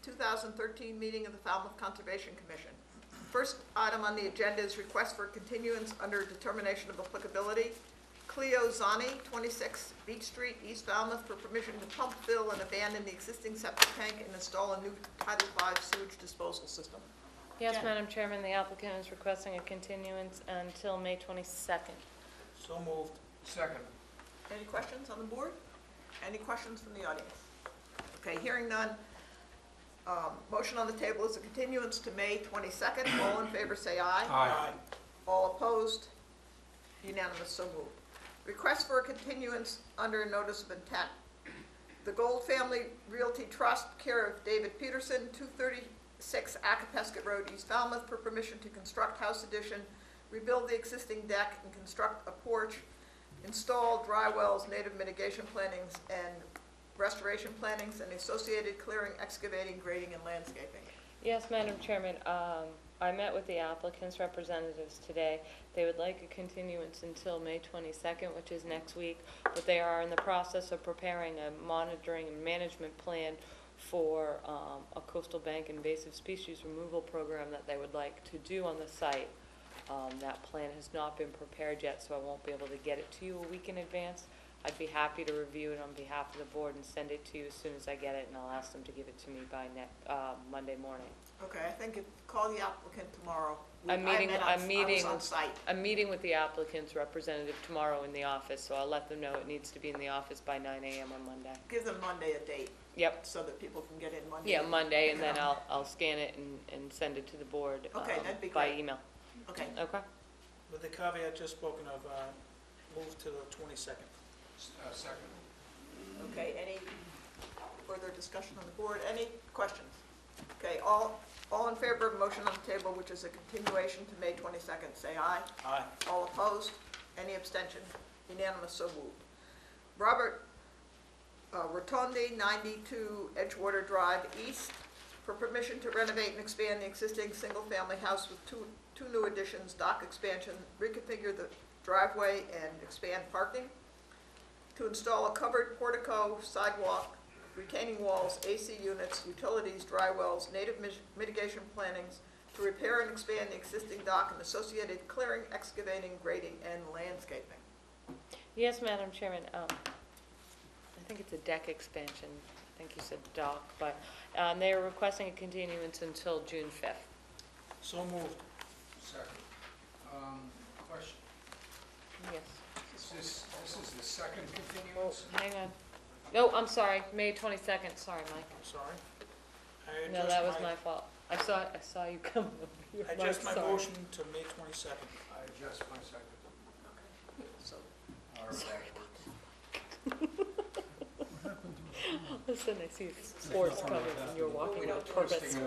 2013 meeting of the Falmouth Conservation Commission. First item on the agenda is request for continuance under determination of applicability. Cleo Zani, 26 Beach Street, East Falmouth, for permission to pump, fill, and abandon the existing septic tank and install a new Title V sewage disposal system. Yes, Jen. Madam Chairman, the applicant is requesting a continuance until May 22nd. So moved. Second. Any questions on the board? Any questions from the audience? Okay, hearing none. Motion on the table is a continuance to May 22nd. All in favor say aye. Aye. All opposed? Unanimous, so moved. Request for a continuance under a notice of intent. The Gold Family Realty Trust, care of David Peterson, 236 Acapesket Road, East Falmouth, for permission to construct house addition, rebuild the existing deck, and construct a porch, install dry wells, native mitigation plantings, and restoration plantings, and associated clearing, excavating, grading, and landscaping. Yes, Madam Chairman, I met with the applicant's representatives today. They would like a continuance until May 22nd, which is next week, but they are in the process of preparing a monitoring and management plan for a coastal bank invasive species removal program that they would like to do on the site. That plan has not been prepared yet, so I won't be able to get it to you a week in advance. I'd be happy to review it on behalf of the board and send it to you as soon as I get it, and I'll ask them to give it to me by Monday morning. Okay, I think call the applicant tomorrow. I'm I was on site. I'm meeting with the applicant's representative tomorrow in the office, so I'll let them know it needs to be in the office by 9 a.m. on Monday. Give them Monday a date. Yep. So that people can get in Monday. Yeah, Monday, and then I'll scan it and send it to the board Okay, that'd be by great. email. Okay. Okay. With the caveat just spoken of, move to the 22nd. Second. Okay, any further discussion on the board? Any questions? Okay, all in favor of motion on the table, which is a continuation to May 22nd, say aye. Aye. All opposed? Any abstention? Unanimous, so moved. Robert Rotondi, 92 Edgewater Drive East, for permission to renovate and expand the existing single-family house with two new additions, dock expansion, reconfigure the driveway and expand parking, to install a covered portico, sidewalk, retaining walls, AC units, utilities, dry wells, native mitigation plantings, to repair and expand the existing dock and associated clearing, excavating, grading, and landscaping. Yes, Madam Chairman. I think it's a deck expansion. I think you said dock, but they are requesting a continuance until June 5th. So moved. Second. Question. Yes. This is the second Oh, continuance? hang on. No, I'm sorry. May 22nd. Sorry, Mike. I'm sorry. No, that was my fault. I saw you come over. I adjust my motion to May 22nd. I adjust my second. So, All right. Listen, I see sports coming and you're walking with Corvettes. So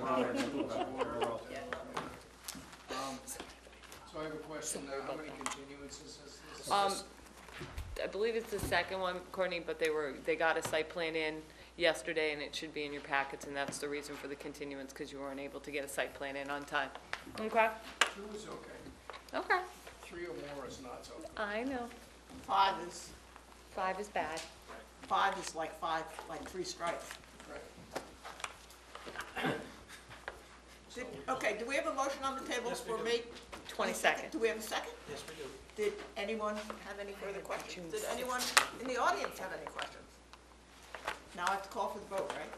I have a question. How many continuances is this? I believe it's the second one, Courtney, but they got a site plan in yesterday and it should be in your packets, and that's the reason for the continuance, because you weren't able to get a site plan in on time. Okay? 2 is okay. Okay. 3 or more is not so. I know. 5 is bad. 5 is like 3 strikes. Right. Okay, do we have a motion on the table Yes, we for do. May 22nd. Do we have a second? Yes, we do. Did anyone have any further questions? Did anyone in the audience have any questions? Now I have to call for the vote, right?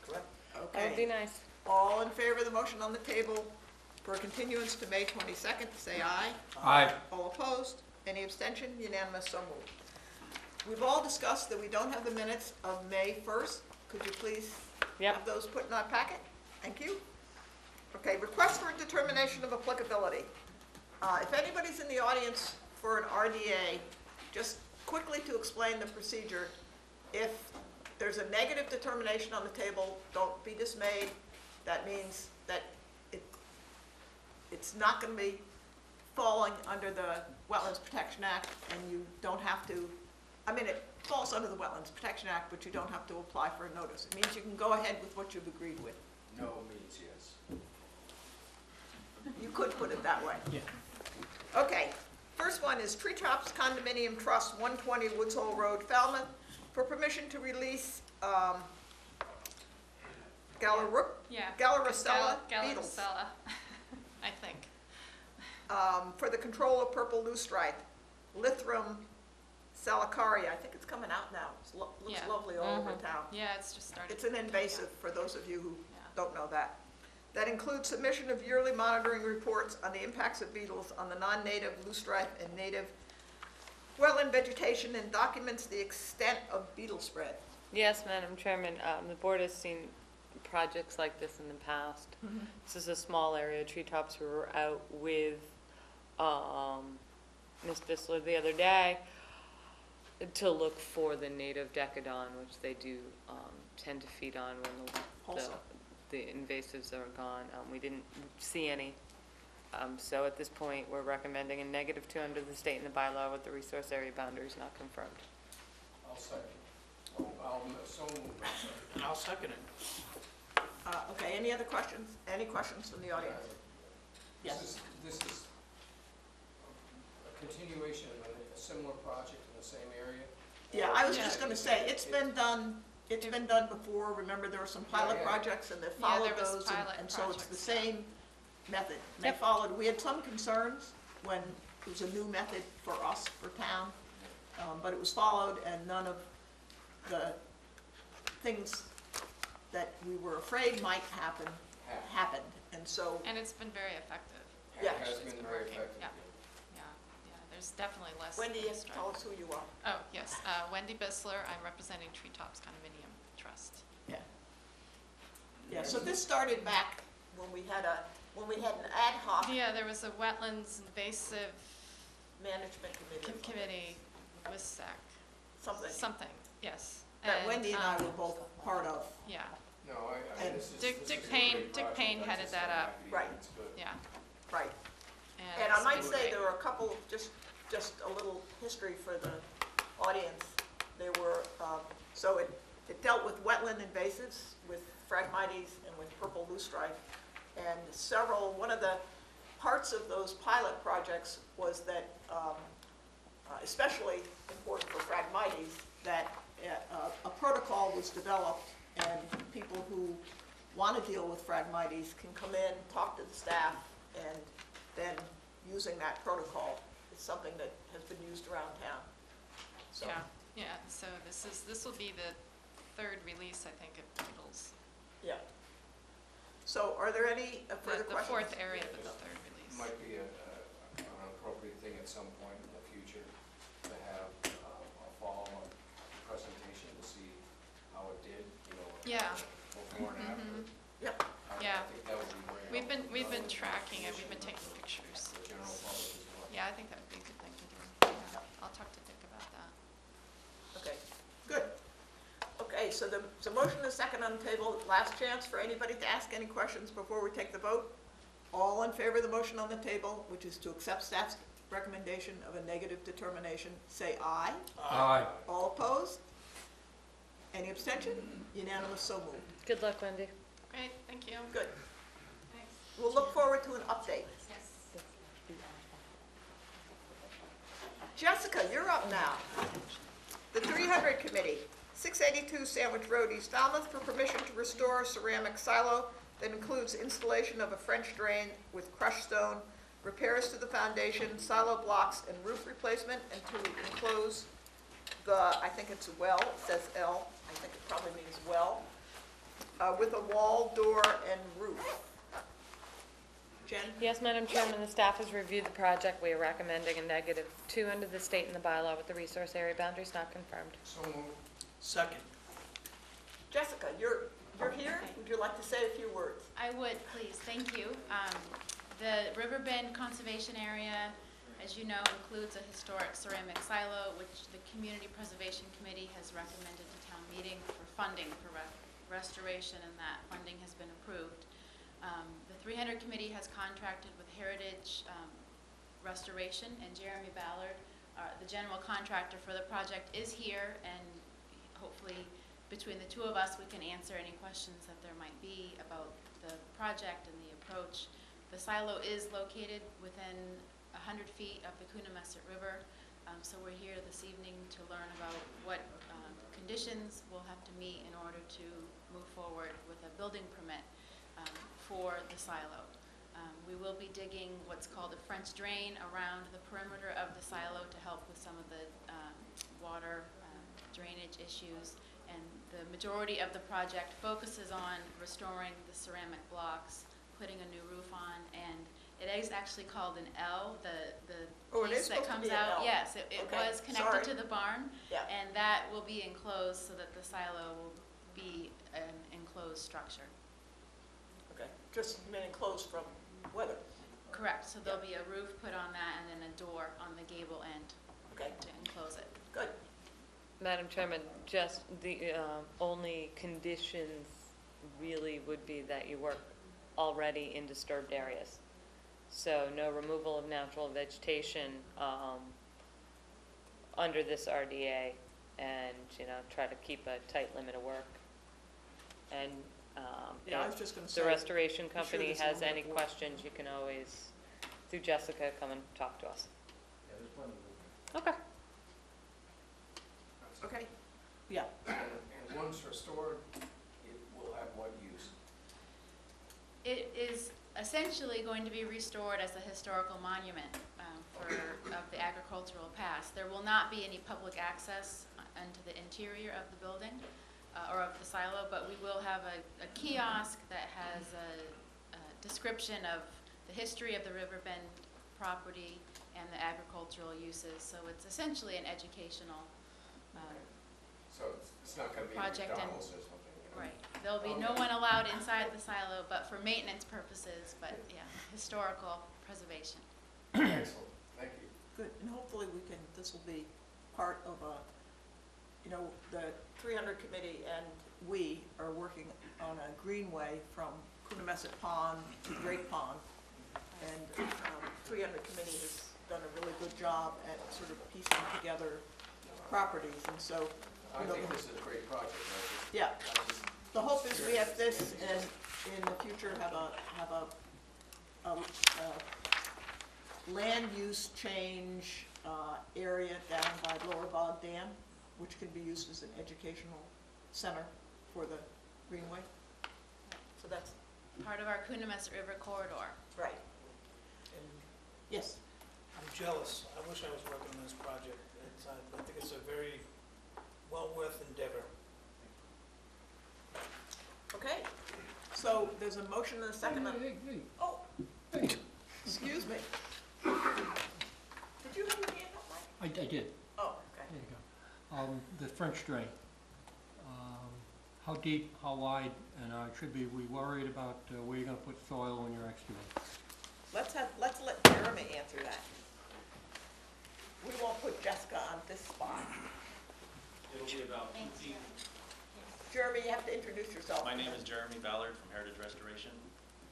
Correct. That would be Okay. nice. All in favor of the motion on the table for a continuance to May 22nd, say aye. Aye. All opposed? Any abstention? Unanimous, so moved. We've all discussed that we don't have the minutes of May 1st. Could you please have those put in our packet? Thank you. Okay, request for a determination of applicability. If anybody's in the audience for an RDA, just quickly to explain the procedure, if there's a negative determination on the table, don't be dismayed. That means that it's not going to be falling under the Wetlands Protection Act, and you don't have to, it falls under the Wetlands Protection Act, but you don't have to apply for a notice. It means you can go ahead with what you've agreed with. No means yes. You could put it that way. Yeah. Okay, first one is Treetops Condominium Trust, 120 Woods Hole Road, Falmouth, for permission to release Galaruk Yeah. Galaricella beetles. Galaricella, I think. For the control of purple loosestrife, Lithrum salicari, I think it's coming out now. It looks Yeah. lovely all over town. Yeah, it's just started. It's an invasive, for those of you who Yeah. don't know that. That includes submission of yearly monitoring reports on the impacts of beetles on the non-native loosestrife and native wetland vegetation, and documents the extent of beetle spread. Yes, Madam Chairman, the board has seen projects like this in the past. This is a small area, treetops. We were out with Ms. Bissler the other day to look for the native decadon, which they do tend to feed on when Also. the invasives are gone. We didn't see any. So at this point, we're recommending a -2 under the state and the bylaw with the resource area boundaries not confirmed. I'll second. So moved. And I'll second it. Okay, any other questions? Any questions from the audience? This is a continuation of a similar project in the same area? Yeah, I was just gonna say, it's been done before. Remember, there were some pilot Yeah. projects and they Yeah, followed there was those, pilot and so it's the projects, yeah. same method. And they Yep. followed, we had some concerns when it was a new method for us, for town, but it was followed, and none of the things that we were afraid might happen, happened, and so, And it's been very effective. Yeah. It has It's been been very working, effective. Yeah, there's definitely less. Wendy, you have to strike. tell us who you are. Oh, yes, Wendy Bissler, I'm representing Treetops Condominium Trust. Yeah. Yeah, so this started back when we had an ad hoc Yeah, there was a wetlands invasive management committee. committee with something, yes. That Wendy and I um, were both part of. Yeah, No, And this is. Dick this is a Payne- great Dick project. Payne That's headed just that so up. happy. Right. It's good. yeah. Right. And And I it's might been say great. there were a couple, just a little history for the audience. There were, so it dealt with wetland invasives, with Phragmites and with purple loosestrife. And one of the parts of those pilot projects was that, especially important for Phragmites, that a protocol was developed, and people who want to deal with Phragmites can come in, talk to the staff, and then using that protocol is something that has been used around town. So, Yeah, so this will be the third release, I think, of beetles. yeah. So are there any further The questions? fourth area, but the third release. Might be an appropriate thing at some point in the future to have a follow-up presentation to see how it did, Yeah. before and after. Yep. Yeah. I think that would be very helpful. We've been tracking it, we've been taking pictures. The general public as well. Yeah, I think that would be a good thing to do. Yeah, I'll talk to Dick about that. Okay, good. Okay, so the motion is second on the table. Last chance for anybody to ask any questions before we take the vote. All in favor of the motion on the table, which is to accept staff's recommendation of a negative determination, say aye. Aye. All opposed? Any abstention? Unanimous, so moved. Good luck, Wendy. Great, thank you. Good. Thanks. We'll look forward to an update. Yes. Jessica, you're up now. The 300 Committee, 682 Sandwich Road, East Falmouth, for permission to restore a ceramic silo that includes installation of a French drain with crushed stone, repairs to the foundation, silo blocks, and roof replacement, and to enclose the, I think it's a well, it says L, I think it probably means well, with a wall, door, and roof. Jen? Yes, Madam Chairman, the staff has reviewed the project. We are recommending a -2 under the state and the bylaw with the resource area boundaries not confirmed. So moved. Second. Jessica, you're here. Would you like to say a few words? I would, please, thank you. The Riverbend Conservation Area, as you know, includes a historic ceramic silo, which the Community Preservation Committee has recommended to town meeting for funding for restoration, and that funding has been approved. The 300 Committee has contracted with Heritage Restoration, and Jeremy Ballard, the general contractor for the project, is here, and hopefully between the two of us, we can answer any questions that there might be about the project and the approach. The silo is located within 100 feet of the Coonamessett River, so we're here this evening to learn about what conditions we'll have to meet in order to move forward with a building permit. for the silo. We will be digging what's called a French drain around the perimeter of the silo to help with some of the water drainage issues. And the majority of the project focuses on restoring the ceramic blocks, putting a new roof on, and it is actually called an L, the Oh, it is piece that supposed to comes be an out. L. Yes, it Okay, was connected sorry. to the barn, Yeah. and that will be enclosed so that the silo will be an enclosed structure. Okay, just enclosed from weather. Correct, so there'll be a roof put on that and then a door on the gable end Okay, to enclose it. good. Madam Chairman, just the only conditions really would be that you work already in disturbed areas. So no removal of natural vegetation under this RDA, and, try to keep a tight limit of work. And Yeah, I was if just gonna the say, restoration sure company there's a has limit any of work. questions, you can always, through Jessica, come and talk to us. Yeah, there's plenty of room. Okay. okay, yeah, And once restored, it will have what use? It is essentially going to be restored as a historical monument of the agricultural past. There will not be any public access into the interior of the building or of the silo, but we will have a kiosk that has a description of the history of the Riverbend property and the agricultural uses. So it's essentially an educational So it's not gonna be a project and- McDonald's or something, you know? right. There'll be no one allowed inside the silo, but for maintenance purposes, but yeah, historical preservation. Excellent, thank you. good, and hopefully this will be part of the 300 committee and we are working on a greenway from Coonamessett Pond to Great Pond. And 300 committee has done a really good job at sort of piecing together properties, and so, I think this is a great project. yeah. I just- The hope is we have this and in the future have a land use change area down by Lower Bog Dam, which can be used as an educational center for the Greenway. So that's Part of our Coonamessett River corridor. right. And Yes, I'm jealous. I wish I was working on this project. I think it's a very well worth endeavor. okay. So there's a motion and a second. Oh, excuse me. Did you have your hand up, Mike? I did. Oh, okay. There you go. The French drain. How deep, how wide, and should we worried about where you're gonna put soil when you're excavating? Let's let Jeremy answer that. We won't put Jessica on this spot. It'll be about 2 Thanks. feet. Jeremy, you have to introduce yourself. My name is Jeremy Ballard from Heritage Restoration.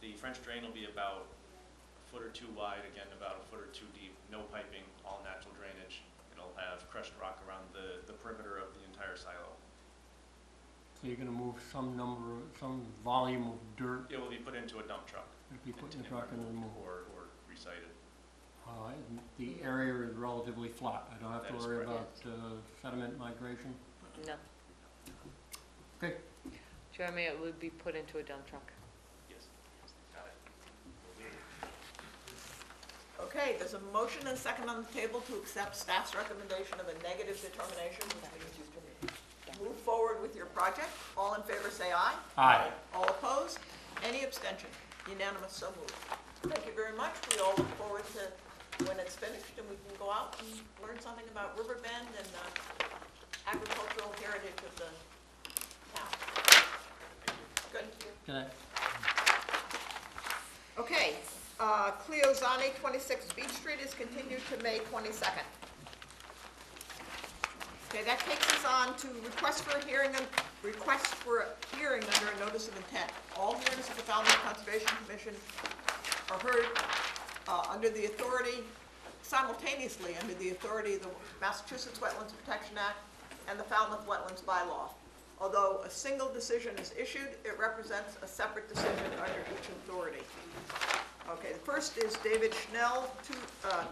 The French drain will be about a foot or two wide, again, about a foot or two deep, no piping, all natural drainage. It'll have crushed rock around the perimeter of the entire silo. So you're gonna move some volume of dirt, It will be put into a dump truck. if you put in the truck and then move. Or recited. And the area is relatively flat. I don't have to That is worry about correct. sediment migration. No. Okay. Jeremy, it would be put into a dump truck. Yes, got it. Okay, there's a motion and a second on the table to accept staff's recommendation of a negative determination, which means you can move forward with your project. All in favor, say aye. Aye. All opposed? Any abstention? Unanimous, so moved. Thank you very much. We all look forward to when it's finished and we can go out and learn something about Riverbend and the agricultural heritage of the town. Good. Good night. Okay, Cleo Zani, 26 Beach Street is continued to May 22nd. Okay, that takes us on to request for a hearing under a notice of intent. All hearings of the Falmouth Conservation Commission are heard simultaneously under the authority of the Massachusetts Wetlands Protection Act and the Falmouth Wetlands Bylaw. Although a single decision is issued, it represents a separate decision under each authority. Okay, the first is David Schnell,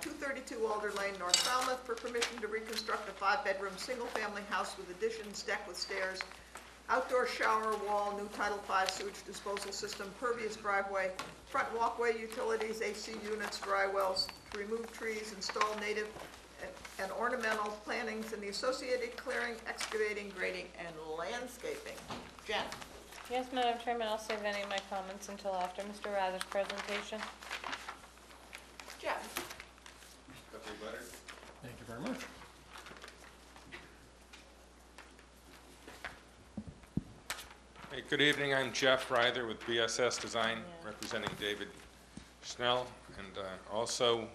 232 Alder Lane, North Falmouth, for permission to reconstruct a 5-bedroom, single-family house with additions, deck with stairs, outdoor shower wall, new Title V sewage disposal system, pervious driveway, front walkway, utilities, AC units, dry wells, to remove trees, install native and ornamental plantings, and the associated clearing, excavating, grading, and landscaping. Jen? Yes, Madam Chairman, I'll save any of my comments until after Mr. Rather's presentation. Jeff? Thank you very much. Hey, good evening. I'm Jeff Ryther with BSS Design, Yeah. representing David Schnell, and also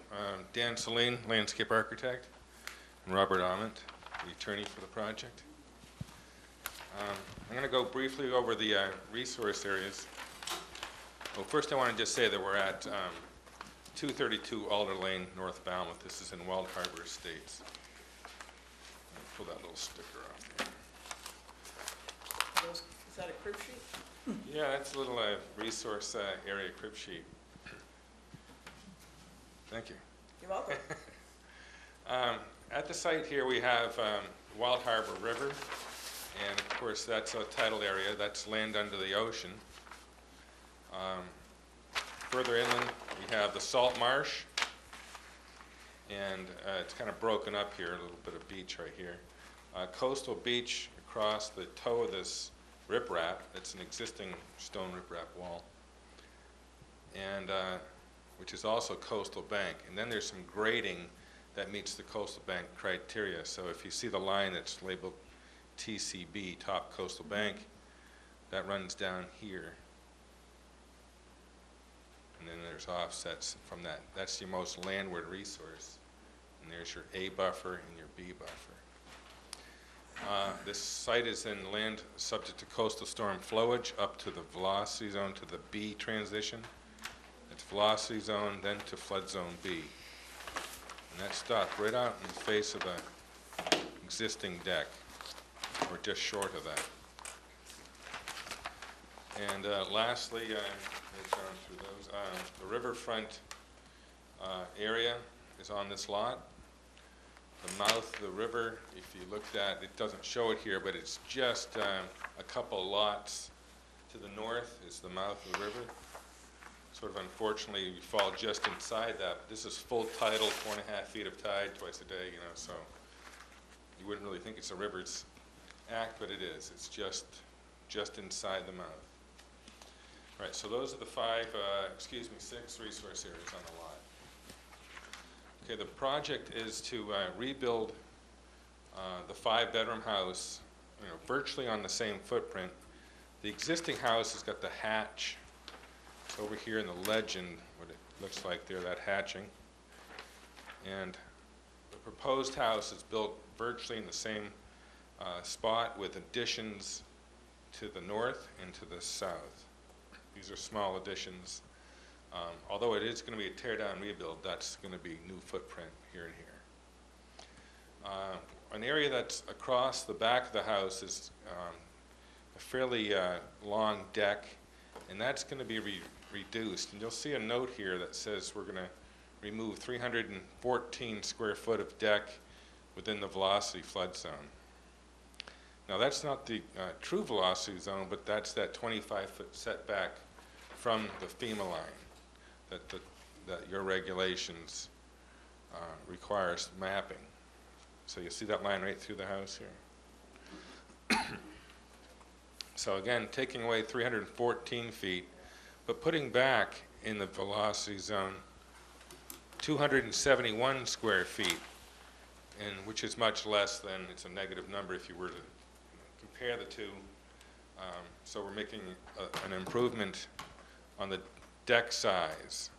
Dan Celine, landscape architect, and Robert Ament, the attorney for the project. I'm going to go briefly over the resource areas. Well, first I want to just say that we're at 232 Alder Lane, North Falmouth. This is in Wild Harbor Estates. Pull that little sticker off there. Is that a crib sheet? Yeah, that's a little resource area crib sheet. Thank you. You're welcome. At the site here, we have Wild Harbor River, and of course, that's a tidal area. That's land under the ocean. Further inland, we have the salt marsh, and it's kind of broken up here, a little bit of beach right here. Coastal beach across the toe of this riprap. It's an existing stone riprap wall, and which is also coastal bank. And then there's some grading that meets the coastal bank criteria. So if you see the line that's labeled TCB, top coastal bank, that runs down here. And then there's offsets from that. That's your most landward resource. And there's your A buffer and your B buffer. This site is in land subject to coastal storm flowage up to the velocity zone, to the B transition. It's velocity zone, then to flood zone B. And that stopped right out in the face of the existing deck, or just short of that. And lastly, I've gone through those. The riverfront area is on this lot. The mouth of the river, if you looked at, it doesn't show it here, but it's just a couple lots to the north is the mouth of the river. Sort of unfortunately, we fall just inside that. This is full tidal, 4.5 feet of tide twice a day, you know, so you wouldn't really think it's a river's act, but it is. It's just inside the mouth. All right, so those are the 6 resource areas on the lot. Okay, the project is to rebuild the 5-bedroom house, you know, virtually on the same footprint. The existing house has got the hatch. It's over here in the legend, what it looks like there, that hatching. And the proposed house is built virtually in the same spot with additions to the north and to the south. These are small additions. Although it is going to be a tear-down rebuild, that's going to be new footprint here and here. An area that's across the back of the house is a fairly long deck, and that's going to be reduced. And you'll see a note here that says we're going to remove 314 square foot of deck within the velocity flood zone. Now that's not the true velocity zone, but that's that 25-foot setback from the FEMA line that your regulations requires mapping. So you see that line right through the house here. So again, taking away 314 feet, but putting back in the velocity zone 271 square feet, and which is much less than, it's a negative number if you were to compare the two. So we're making an improvement on the deck size.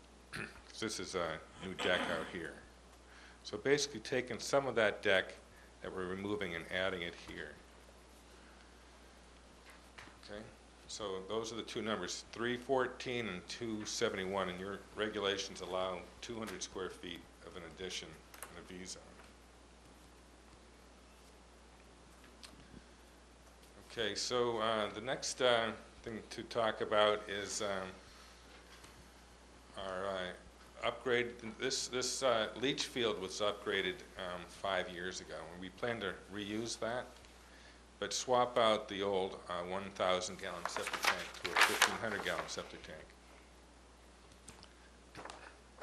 This is a new deck out here. So basically taking some of that deck that we're removing and adding it here. Okay, so those are the two numbers, 314 and 271, and your regulations allow 200 square feet of an addition in a V zone. Okay, so the next thing to talk about is our upgrade. This leach field was upgraded 5 years ago, and we plan to reuse that. but swap out the old 1,000 gallon septic tank to a 1,500 gallon septic tank.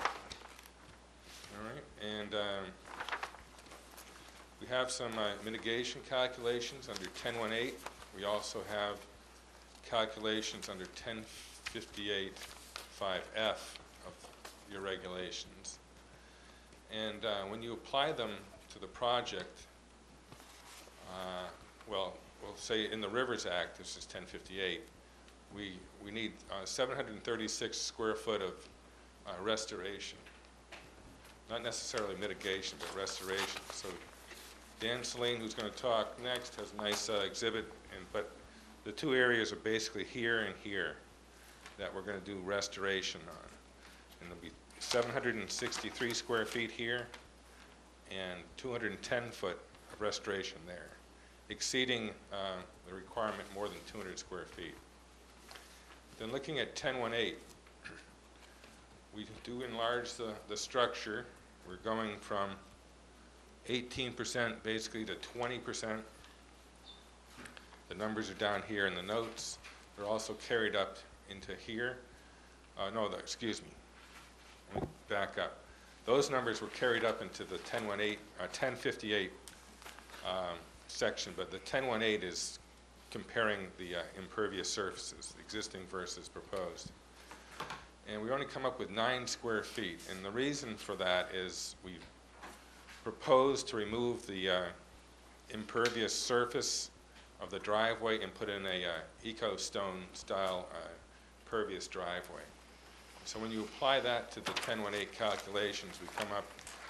All right, and we have some mitigation calculations under 1018. We also have calculations under 1058.5F of your regulations. And when you apply them to the project, well, we'll say in the Rivers Act, this is 1058, we need 736 square foot of restoration. Not necessarily mitigation, but restoration. So Dan Celine, who's going to talk next, has a nice exhibit, but the two areas are basically here and here that we're going to do restoration on. And there'll be 763 square feet here and 210 foot of restoration there, exceeding the requirement more than 200 square feet. Then looking at 1018, we do enlarge the structure. We're going from 18% basically to 20%. The numbers are down here in the notes. They're also carried up into here. Excuse me. Let me back up. Those numbers were carried up into the 1058 section, but the 1018 is comparing the impervious surfaces, existing versus proposed. And we only come up with 9 square feet. And the reason for that is we proposed to remove the impervious surface of the driveway and put in a eco-stone style pervious driveway. So when you apply that to the 1018 calculations, we come up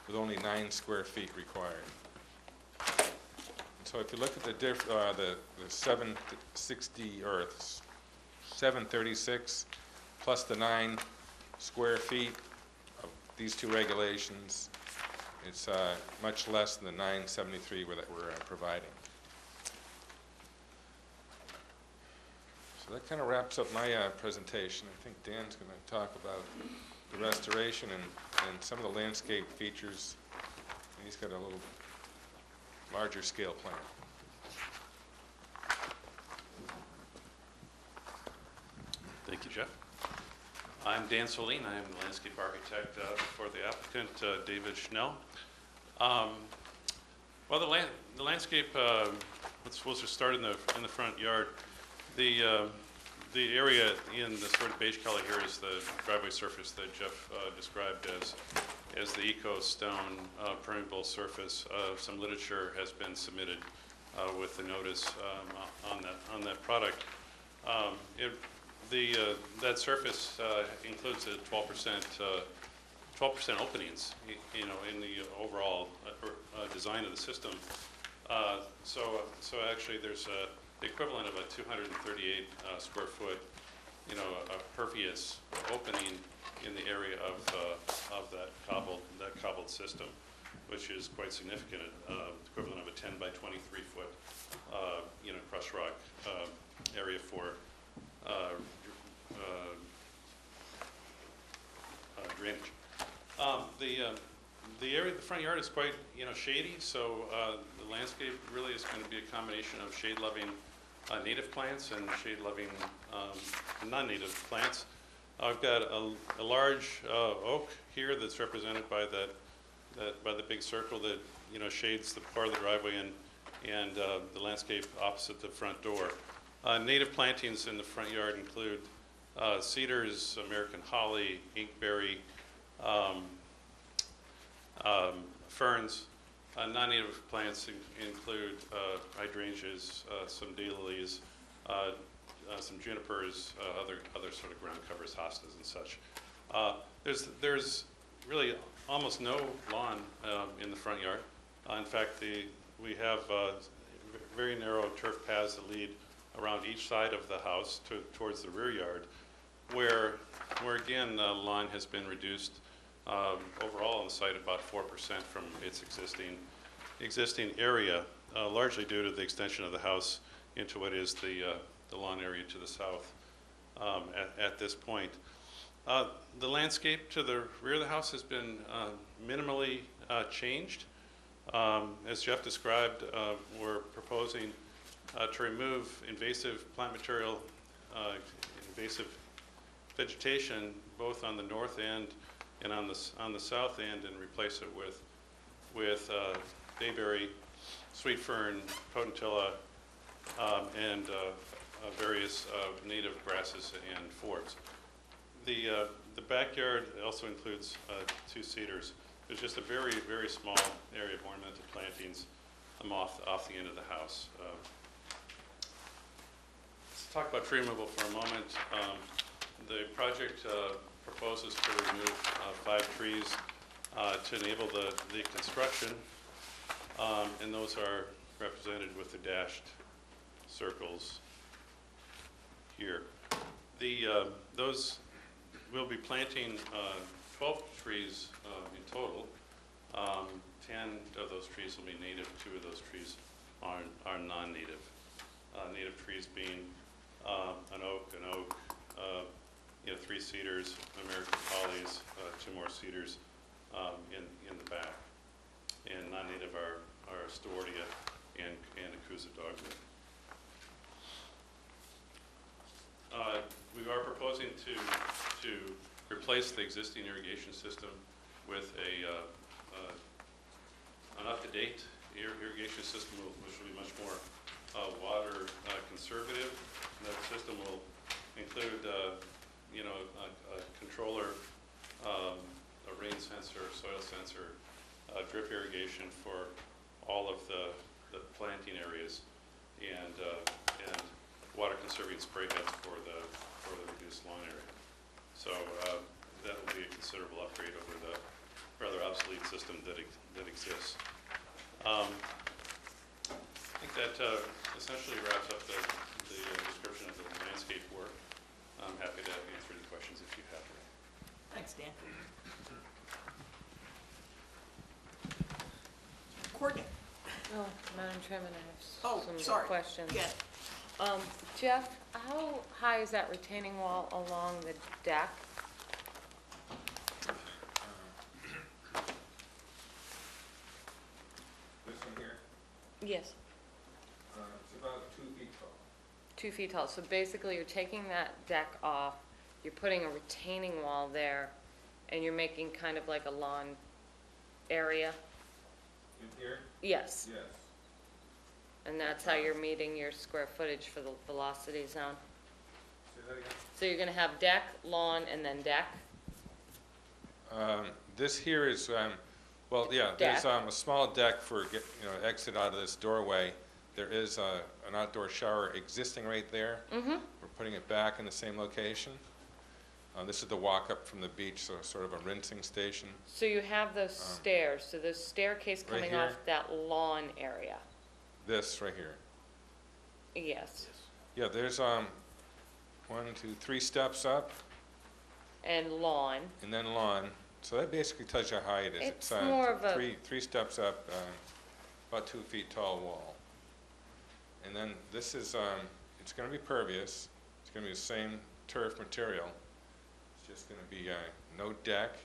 with only 9 square feet required. So if you look at the 760 or 736 plus the 9 square feet of these two regulations, it's much less than the 973 that we're providing. So that kind of wraps up my presentation. I think Dan's going to talk about the restoration and some of the landscape features. And he's got a little larger scale plan. Thank you, Jeff. I'm Dan Soline. I am the landscape architect for the applicant, David Schnell. Well, the landscape, we'll just start in the front yard. The area in the sort of beige color here is the driveway surface that Jeff described as the eco-stone permeable surface. Some literature has been submitted with the notice on that product. That surface includes a 12% openings, in the overall design of the system. So actually, there's the equivalent of a 238 square foot, pervious opening in the area of that cobbled system, which is quite significant. Equivalent of a 10 by 23 foot, crushed rock area for drainage. The area of the front yard is quite, shady, so the landscape really is going to be a combination of shade-loving native plants and shade-loving non-native plants. I've got a large oak here that's represented by by the big circle that shades the part of the driveway and the landscape opposite the front door. Native plantings in the front yard include cedars, American holly, inkberry, ferns. Non-native plants include hydrangeas, some daylilies, some junipers, other sort of ground covers, hostas and such. There's really almost no lawn in the front yard. In fact, we have very narrow turf paths that lead around each side of the house towards the rear yard, where again lawn has been reduced overall on the site about 4% from its existing area, largely due to the extension of the house into what is the lawn area to the south at this point. The landscape to the rear of the house has been minimally changed. As Jeff described, we're proposing to remove invasive plant material, invasive vegetation, both on the north end and on the south end, and replace it with bayberry, sweet fern, potentilla, and various native grasses and forbs. The backyard also includes 2 cedars. There's just a very, very small area of ornamental plantings off the end of the house. Let's talk about tree removal for a moment. The project proposes to remove 5 trees to enable the construction, and those are represented with the dashed circles here. Those we'll be planting 12 trees in total. 10 of those trees will be native. 2 of those trees are non-native. Native trees being an oak, 3 cedars, American hollies, 2 more cedars in the back. And non-native are Stewartia and Acusa dogwood. We are proposing to replace the existing irrigation system with an up-to-date irrigation system, which will be much more water conservative. That system will include, a controller, a rain sensor, soil sensor, drip irrigation for all of the planting areas, and water conserving spray heads for the reduced lawn area. So that will be a considerable upgrade over the rather obsolete system that exists. I think that essentially wraps up the description of the landscape work. I'm happy to answer any questions if you have any. Thanks, Dan. Courtney? Oh, Madam Chairman, I Oh, have some sorry. questions. Yeah. Jeff, how high is that retaining wall along the deck? This one here, Yes. it's about 2 feet tall. 2 feet tall, so basically you're taking that deck off, you're putting a retaining wall there, and you're making kind of like a lawn area? In here? Yes. Yes. And that's how you're meeting your square footage for the velocity zone? Say that again? So you're gonna have deck, lawn, and then deck? This here is, well, yeah, there's Deck. a small deck for, exit out of this doorway. There is an outdoor shower existing right there. Mm-hmm. We're putting it back in the same location. This is the walk up from the beach, so sort of a rinsing station. So you have those stairs, so there's staircase right coming here. off that lawn area? This right here. Yes. Yeah, there's 1, 2, 3 steps up, And lawn? and then lawn. So that basically tells you how high it is. It's more of a- three steps up, about 2 feet tall wall. And then this is, it's going to be pervious. It's going to be the same turf material. It's just going to be no deck.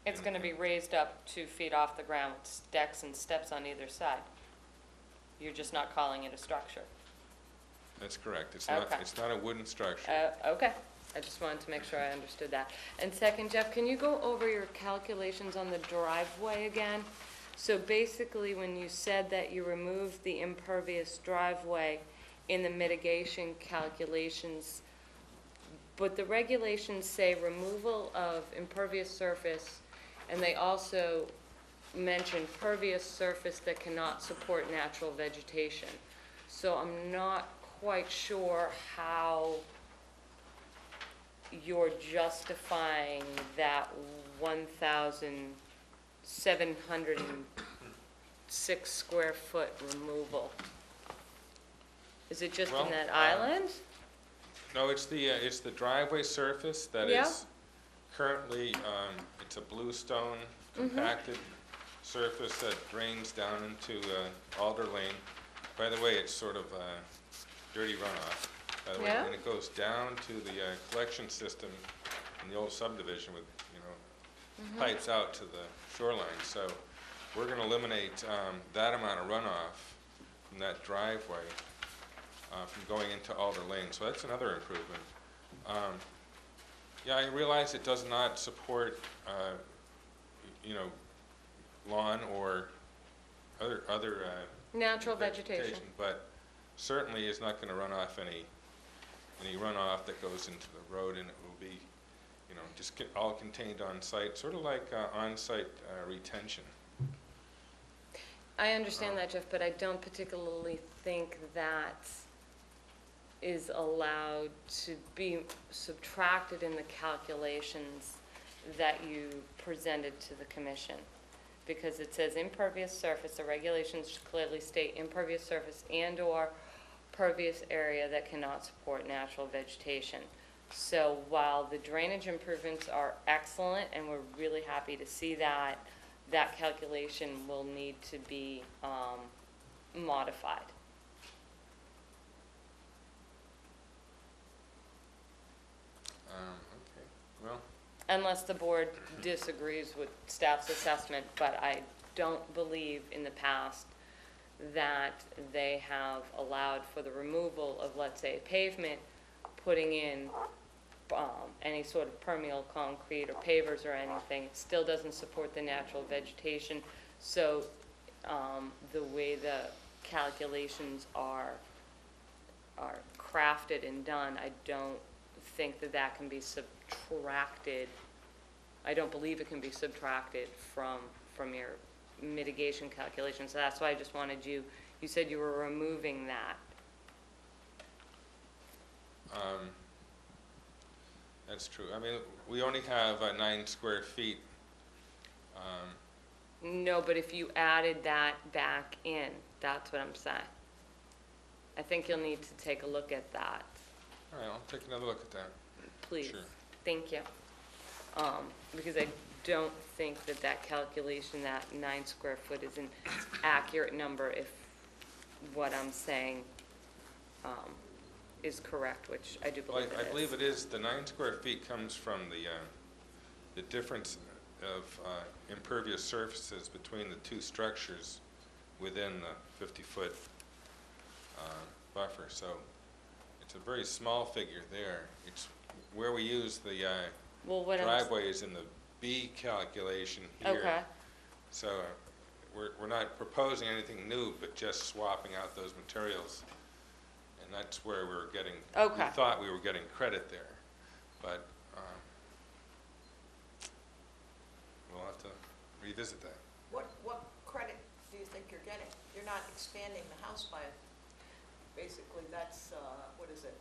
It's gonna be raised up 2 feet off the ground with decks and steps on either side. You're just not calling it a structure. That's correct. It's Okay. not a wooden structure. Okay, I just wanted to make sure I understood that. And second, Jeff, can you go over your calculations on the driveway again? So basically, when you said that you removed the impervious driveway in the mitigation calculations, but the regulations say removal of impervious surface, and they also mention pervious surface that cannot support natural vegetation. So I'm not quite sure how you're justifying that 1,706 square foot removal. Is it just Well, in that island? No, it's the driveway surface that Yeah. is currently, it's a bluestone compacted surface that drains down into Alder Lane. By the way, it's sort of dirty runoff. By the way, Yeah. and it goes down to the collection system in the old subdivision with, pipes out to the shoreline. So we're going to eliminate that amount of runoff from that driveway from going into Alder Lane, so that's another improvement. Yeah, I realize it does not support, you know, lawn or other Natural vegetation. but certainly is not going to run off any runoff that goes into the road, and it will be, you know, just all contained on site, sort of like on-site retention. I understand that, Jeff, but I don't particularly think that is allowed to be subtracted in the calculations that you presented to the commission. Because it says impervious surface, the regulations clearly state impervious surface and/or pervious area that cannot support natural vegetation. So while the drainage improvements are excellent, and we're really happy to see that, that calculation will need to be modified. Okay, well, Unless the board disagrees with staff's assessment, but I don't believe in the past that they have allowed for the removal of, let's say, pavement, putting in any sort of permeable concrete or pavers or anything. It still doesn't support the natural vegetation. So the way the calculations are crafted and done, I don't think that that can be subtracted. I don't believe it can be subtracted from your mitigation calculations. So that's why I just wanted you said you were removing that. that's true. I mean, we only have 9 square feet. No, but if you added that back in, that's what I'm saying. I think you'll need to take a look at that, All right, I'll take another look at that. please. Sure. Thank you. Because I don't think that that calculation, that 9 square foot, is an accurate number if what I'm saying is correct, which I do believe it is. I believe it is. The 9 square feet comes from the difference of impervious surfaces between the two structures within the 50-foot buffer. So it's a very small figure there. It's where we use the Well, what driveway is in the B calculation here. Okay. So we're not proposing anything new, but just swapping out those materials. And that's where we're getting, Okay. we thought we were getting credit there. But we'll have to revisit that. What credit do you think you're getting? You're not expanding the house by, basically, that's, what is it?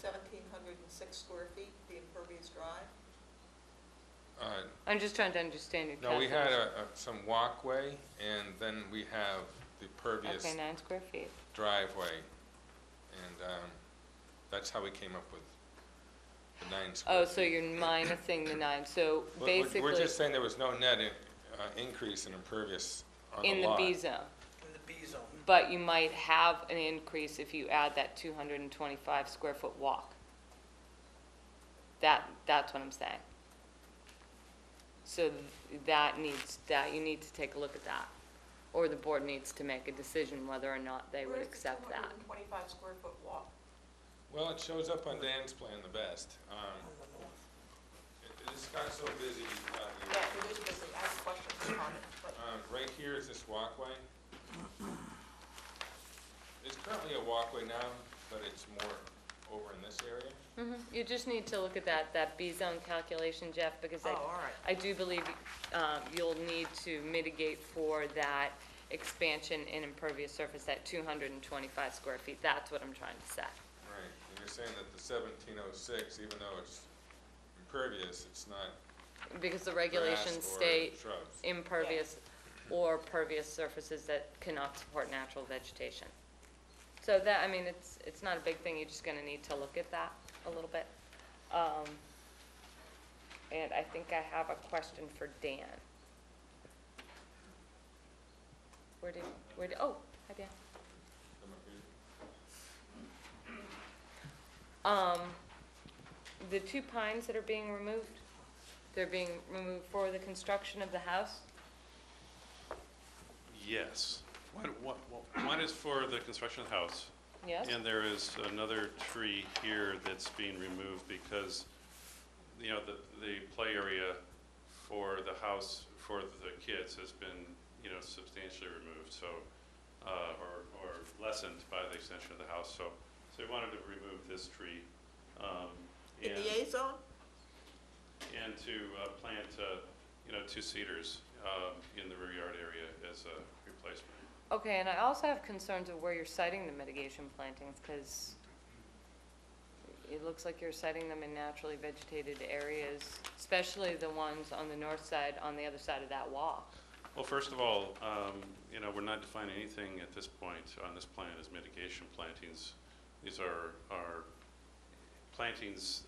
1,706 square feet, the impervious drive? I'm just trying to understand your No, we had calculation. some walkway, and then we have the pervious Okay, 9 square feet. driveway. And that's how we came up with the 9 square Oh, feet. so you're minusing the 9, so basically. We're just saying there was no net increase in impervious on the In the lot. B zone. In the B zone. But you might have an increase if you add that 225 square foot walk. That's what I'm saying. So that you need to take a look at that. Or the board needs to make a decision whether or not they would accept that. Where's the 225 square foot walk? Well, it shows up on Dan's plan the best. On the north. It just got so busy. Yeah, it is busy, I have questions on it, but Right here is this walkway. There's currently a walkway now, but it's more over in this area. You just need to look at that B zone calculation, Jeff, because oh, all right. I do believe you'll need to mitigate for that expansion in impervious surface, that 225 square feet. That's what I'm trying to say. Right, and you're saying that the 1706, even though it's impervious, it's not Because the regulations grass or state shrubs. impervious or pervious surfaces that cannot support natural vegetation. So that, I mean, it's not a big thing, you're just gonna need to look at that a little bit. And I think I have a question for Dan. Oh, hi Dan. Come up here. The 2 pines that are being removed, they're being removed for the construction of the house? Yes, One is for the construction of the house. Yes? And there is another tree here that's being removed because, you know, the play area for the house, for the kids has been, you know, substantially removed, so, or lessened by the extension of the house, so we wanted to remove this tree. In and- the A zone? And to plant, you know, 2 cedars in the rear yard area as a replacement. Okay, and I also have concerns of where you're citing the mitigation plantings, because it looks like you're citing them in naturally vegetated areas, especially the ones on the north side, on the other side of that wall. Well, first of all, you know, we're not defining anything at this point on this plan as mitigation plantings. These are plantings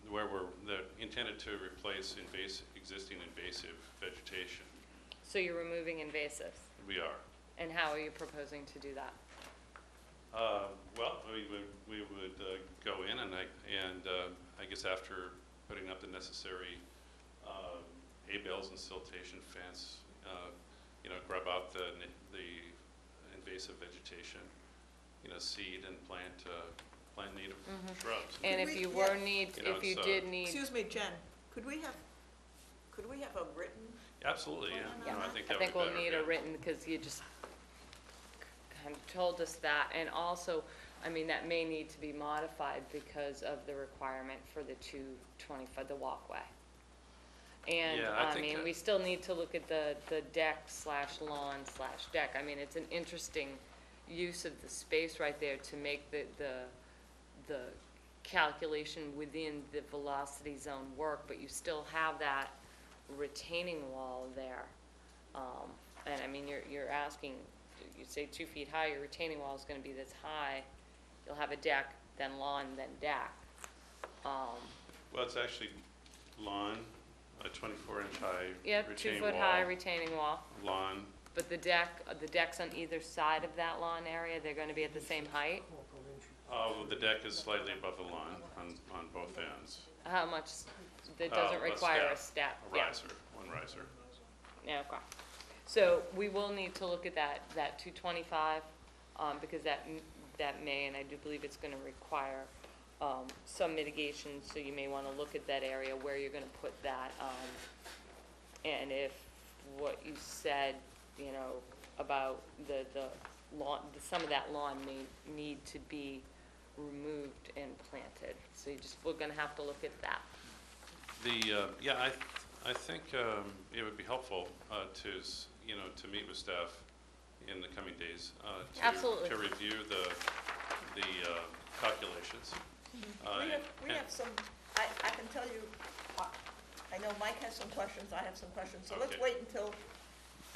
where they're intended to replace existing invasive vegetation. So you're removing invasives, We are. and how are you proposing to do that? Well, we would go in and I guess after putting up the necessary hay bales and siltation fence, you know, grub out the invasive vegetation, you know, seed and plant native shrubs. And Could if we- you yeah. were need, You know, if you it's, did need, Excuse me, Jen, could we have a written? Absolutely, yeah. Yeah. No, I think I that would think be we'll better, need yeah. a written, because you just kind of told us that, and also, I mean, that may need to be modified because of the requirement for the 225, the walkway. And, Yeah, I I think mean, that- we still need to look at the deck/lawn/deck. I mean, it's an interesting use of the space right there to make the calculation within the velocity zone work, but you still have that retaining wall there. And I mean, you're asking, you say 2 feet high, your retaining wall is gonna be this high. You'll have a deck, then lawn, then deck. Well, it's actually lawn, a 24-inch high Yep, retaining 2 foot wall, high retaining wall. lawn. But the decks on either side of that lawn area, they're gonna be at the same height? Well, the deck is slightly above the lawn on both ends. How much, that doesn't A require a step, step? A Yeah. riser, one riser. Yeah, okay. So we will need to look at that 225, because that may, and I do believe it's gonna require, some mitigation, so you may wanna look at that area where you're gonna put that, and if what you said, you know, about the lawn, some of that lawn may need to be removed and planted. So we're gonna have to look at that. Yeah, I think it would be helpful you know, to meet with staff in the coming days. Absolutely. To review the calculations. We have some, I can tell you, I know Mike has some questions, I have some questions, so let's Okay. wait until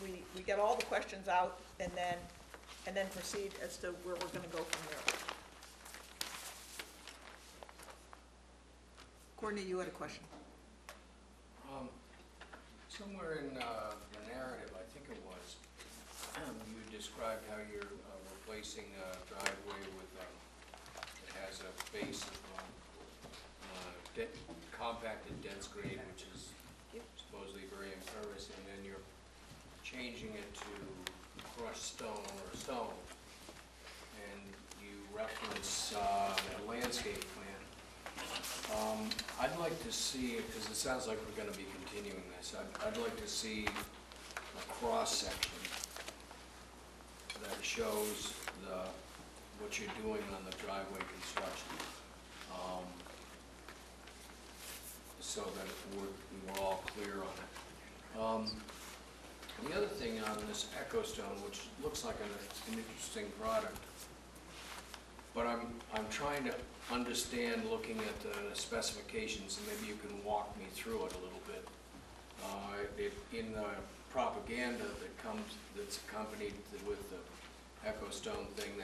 we get all the questions out and then proceed as to where we're gonna go from there. Courtney, you had a question. Somewhere in the narrative, I think it was, you described how you're replacing a driveway with, it has a base of compacted dense grade, which is supposedly very impervious, and then you're changing it to crushed stone or stone. And you reference a landscape plan. I'd like to see, because it sounds like we're gonna be continuing this, I'd like to see a cross-section that shows what you're doing on the driveway construction, so that we're all clear on it. The other thing on this Echo Stone, which looks like an interesting product, but I'm trying to understand, looking at the specifications, and maybe you can walk me through it a little bit. In the propaganda that's accompanied with the Echo Stone thing,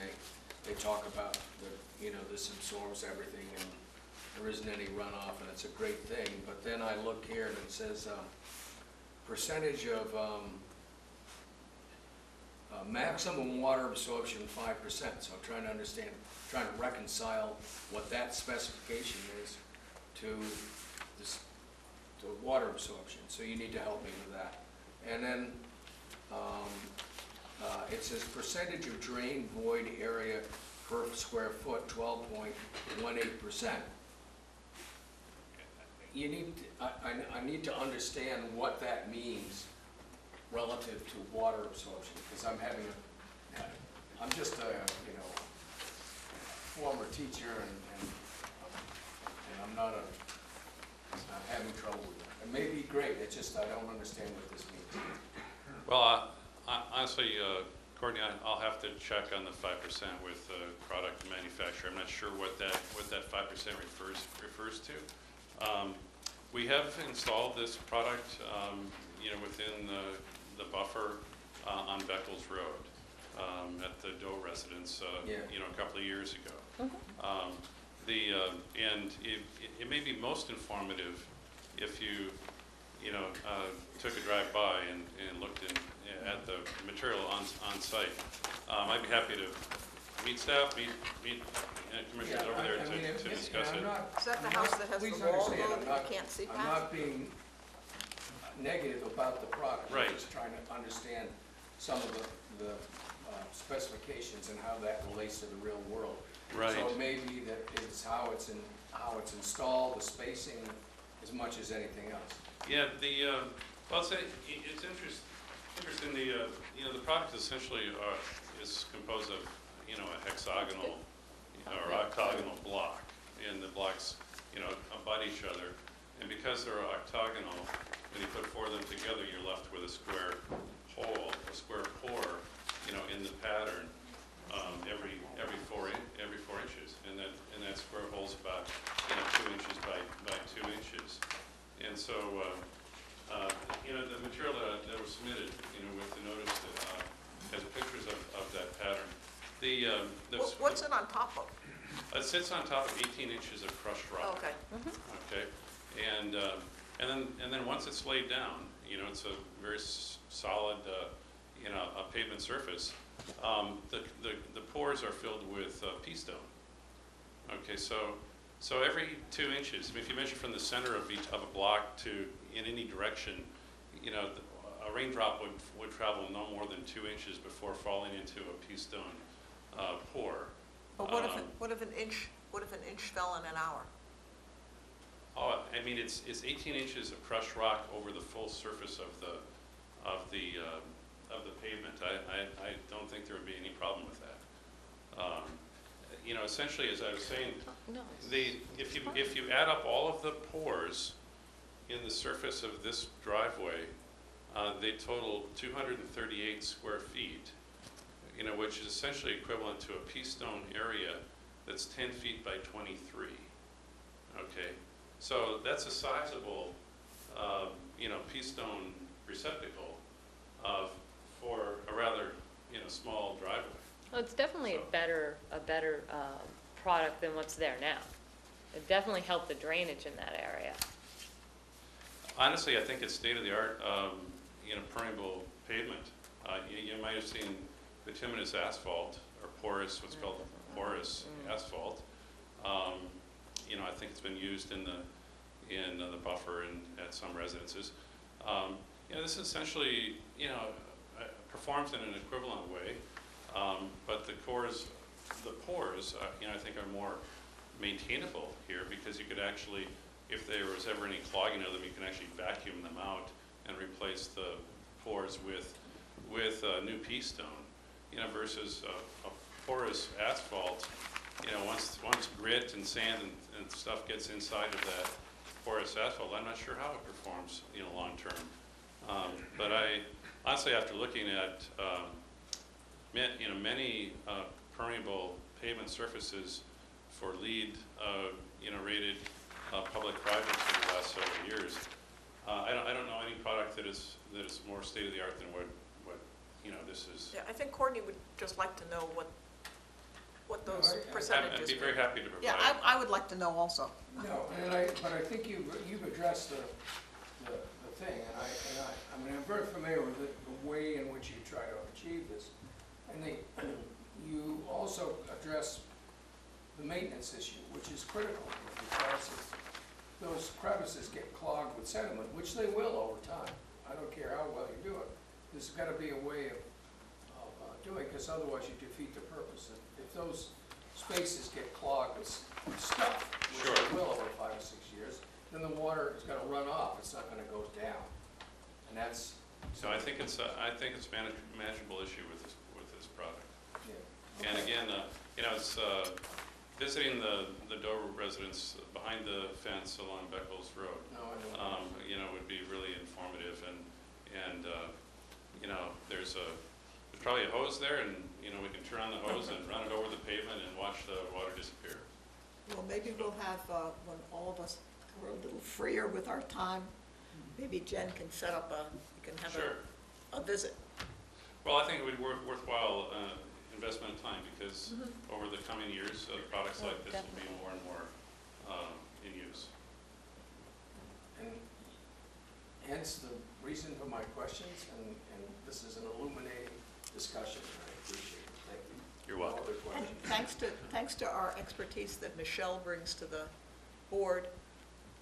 they talk about this absorbs everything and there isn't any runoff and it's a great thing. But then I look here and it says percentage of maximum water absorption 5%. So I'm trying to understand, trying to reconcile what that specification is to water absorption. So you need to help me with that. And then It says percentage of drain void area per square foot, 12.18%. You need, I need to understand what that means relative to water absorption, because I'm having I'm just a, you know, former teacher, and I'm not I'm having trouble with it. It may be great, it's just I don't understand what this means. Well, honestly, Courtney, I'll have to check on the 5% with the product manufacturer. I'm not sure what that 5% refers to. We have installed this product, you know, within the buffer on Beckles Road at the Doe residence, you know, a couple of years ago. And it may be most informative if you know, took a drive by and looked at the material on site. I'd be happy to meet staff, meet commissioners over there to discuss it. Is that the house that has the wall though that you can't see I'm past? not being negative about the product. Right. I'm just trying to understand some of the specifications and how that relates to the real world. Right. So it may be that it's how it's installed, the spacing, as much as anything else. Yeah, well, it's interesting. You know, the product essentially is composed of, you know, a hexagonal or octagonal block, and the blocks, you know, abut each other. And because they're octagonal, when you put four of them together, you're left with a square hole, a square pore, you know, in the pattern every 4 inches, and that square hole's about, you know, 2 inches by 2 inches. And so, you know, the material that was submitted, you know, with the notice that has pictures of that pattern. What's it on top of? It sits on top of 18 inches of crushed rock. Okay. Okay, and then once it's laid down, you know, it's a very solid, you know, a pavement surface. The pores are filled with pea stone. Okay, so every 2 inches, I mean, if you measure from the center of a block to in any direction, you know, a raindrop would travel no more than 2 inches before falling into a pea stone pore. But what if an inch fell in an hour? Oh, I mean, it's 18 inches of crushed rock over the full surface of the pavement. I don't think there would be any problem with that. You know, essentially, as I was saying, if you add up all of the pores in the surface of this driveway, they total 238 square feet. You know, which is essentially equivalent to a pea stone area that's 10 feet by 23. Okay, so that's a sizable, you know, pea stone receptacle for a rather, you know, small driveway. Well, it's definitely a better product than what's there now. It definitely helped the drainage in that area. Honestly, I think it's state-of-the-art, you know, permeable pavement. You might have seen bituminous asphalt, or porous, what's called porous asphalt. You know, I think it's been used in the buffer and at some residences. You know, this essentially, you know, performs in an equivalent way, but the pores, you know, I think are more maintainable here, because you could actually, if there was ever any clogging of them, you can actually vacuum them out and replace the pores with new pea stone. You know, versus a porous asphalt, you know, once grit and sand and stuff gets inside of that porous asphalt, I'm not sure how it performs, you know, long term. But I honestly, after looking at you know, many permeable pavement surfaces for LEED, you know, rated public projects over the last several years, I don't know any product that is more state of the art than what you know, this is. Yeah, I think Courtney would just like to know what those percentages. I'd be very happy to provide. Yeah, I would like to know also. No, but I think you've addressed the thing, and I mean, I'm very familiar with the way in which you try to achieve this. And you also address the maintenance issue, which is critical, because if those crevices get clogged with sediment, which they will over time. I don't care how well you do it. There's got to be a way of doing, because otherwise you defeat the purpose. If those spaces get clogged with stuff, which Sure. it will over 5 or 6 years, then the water is gonna run off, it's not gonna go down. And that's, So I think it's a manageable issue with this product. yeah. And again, you know, it's visiting the Dover residents behind the fence along Beckles Road. No, I know. You know, would be really informative, and you know, there's probably a hose there, and you know, we can turn on the hose and run it over the pavement and watch the water disappear. Well, maybe we'll have, when all of us are a little freer with our time, maybe Jen can set up you can have Sure. a visit. Well, I think it would be worthwhile investment of time, because over the coming years, products Oh, like this will be definitely. more and more in use. And hence the reason for my questions, and this is an illuminating discussion, and I appreciate it. Thank you. You're welcome. No other And questions? thanks to our expertise that Michelle brings to the board,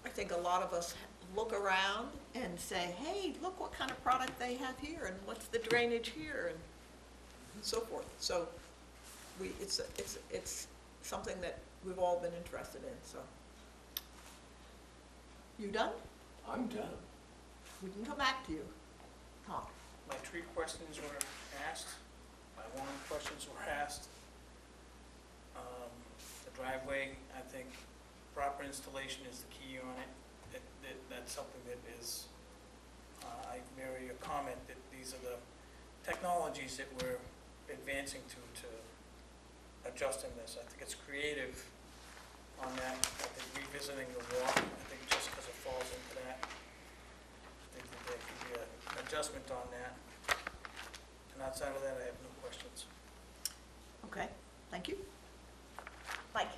I think a lot of us look around and say, hey, look what kind of product they have here, and what's the drainage here, and so forth. So it's something that we've all been interested in, so. You done? I'm done. We can come back to you. Tom? My tree questions were asked, my lawn questions were asked. The driveway, I think proper installation is the key on it. That's something that is, I marry a comment that these are the technologies that we're advancing to adjusting this. I think it's creative on that. I think revisiting the walk, I think just because it falls into that, I think that there could be an adjustment on that. And outside of that, I have no questions. Okay, thank you. Mike?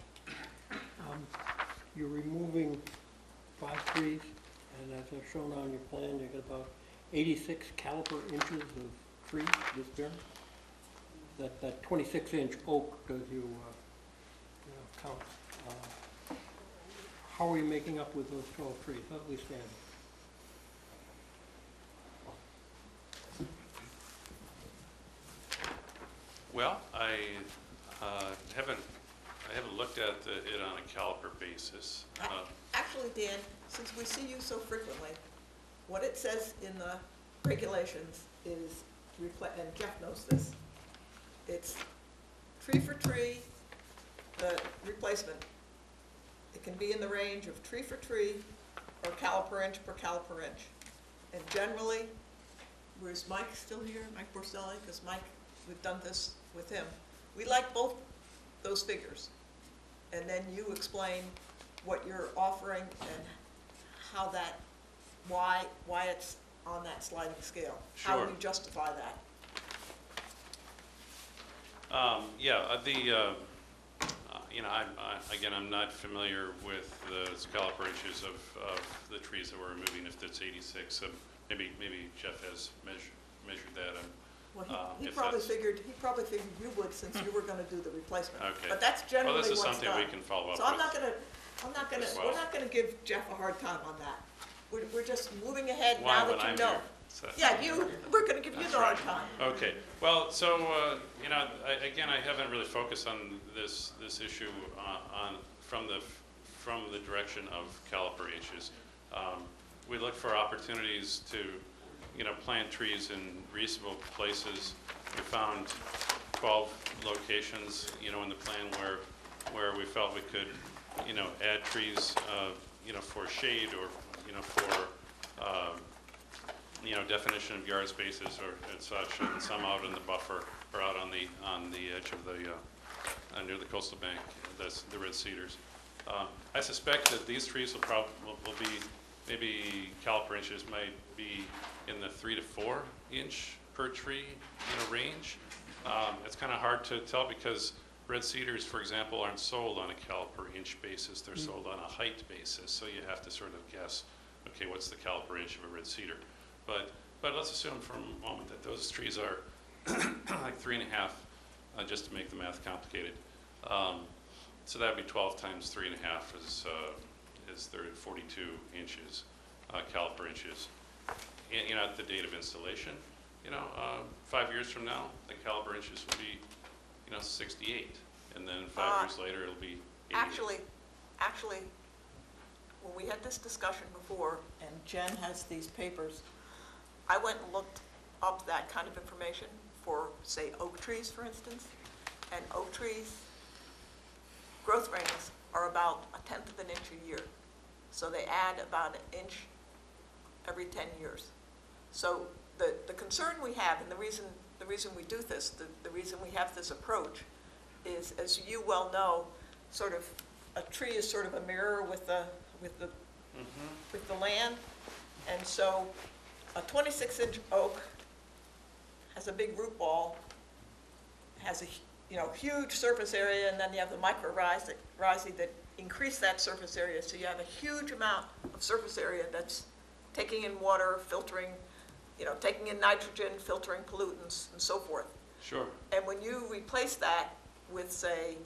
You're removing 5 trees, and as I've shown on your plan, you got about 86 caliper inches of tree this year. That 26-inch oak does you count. How are you making up with those 12 trees? How do we stand? Well, I haven't looked at it on a caliper basis. Actually, Dan, since we see you so frequently, what it says in the regulations is, and Jeff knows this, it's tree for tree, the replacement. It can be in the range of tree for tree or caliper inch per caliper inch. And generally, where's Mike still here, Mike Borselli? Because Mike, we've done this with him. We like both those figures. And then you explain what you're offering and how that, why it's on that sliding scale. How Sure. you justify that. You know, again, I'm not familiar with the caliper inches of the trees that we're removing, if it's 86. Maybe Jeff has measured that. Well, he if probably that's- figured you would, since you were gonna do the replacement. Okay. But that's Well, generally this what's is done. something we can follow up So I'm with. not gonna, as well. we're not gonna give Jeff a hard time on that. We're just moving ahead Why, now when that you I'm know. here? So- Yeah, we're gonna give you That's the hard right. time. Okay, well, so, you know, again, I haven't really focused on this issue from the direction of caliper inches. We look for opportunities to, you know, plant trees in reasonable places. We found 12 locations, you know, in the plan where we felt we could, you know, add trees, you know, for shade, or, you know, for, you know, definition of yard spaces or and such, and some out in the buffer or out on the edge of the near the coastal bank. That's the red cedars. I suspect that these trees will be maybe caliper inches might be in the 3 to 4 inch per tree, you know, range. It's kind of hard to tell because red cedars, for example, aren't sold on a caliper inch basis. They're sold on a height basis, so you have to sort of guess, okay, what's the caliper inch of a red cedar? But let's assume for a moment that those trees are like 3.5, just to make the math complicated. So that'd be 12 times 3.5 is 42 inches, caliper inches. And, you know, at the date of installation, 5 years from now, the caliber inches will be, 68. And then 5 years later, it'll be 88. Actually, when we had this discussion before, and Jen has these papers, I went and looked up that kind of information for, say, oak trees, for instance, and oak trees, growth rates are about 1/10 of an inch a year. So they add about an inch every 10 years. So the concern we have, and the reason we do this, the reason we have this approach is, as you well know, sort of, a tree is sort of a mirror with the land. And so a 26-inch oak has a big root ball, has a huge surface area, and then you have the mycorrhizae that increase that surface area. So you have a huge amount of surface area that's taking in water, filtering, taking in nitrogen, filtering pollutants, and so forth. Sure. And when you replace that with, say,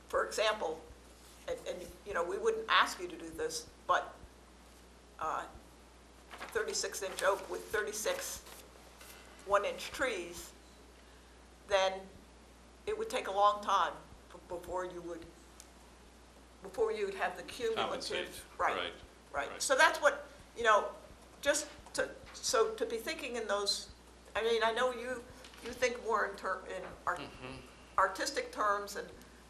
for example, and we wouldn't ask you to do this, but 36-inch oak with 36 1-inch trees, then it would take a long time before you would have the cumulative. Compensate. Right. Right. So that's what, just to be thinking in those, I know you think more in artistic terms and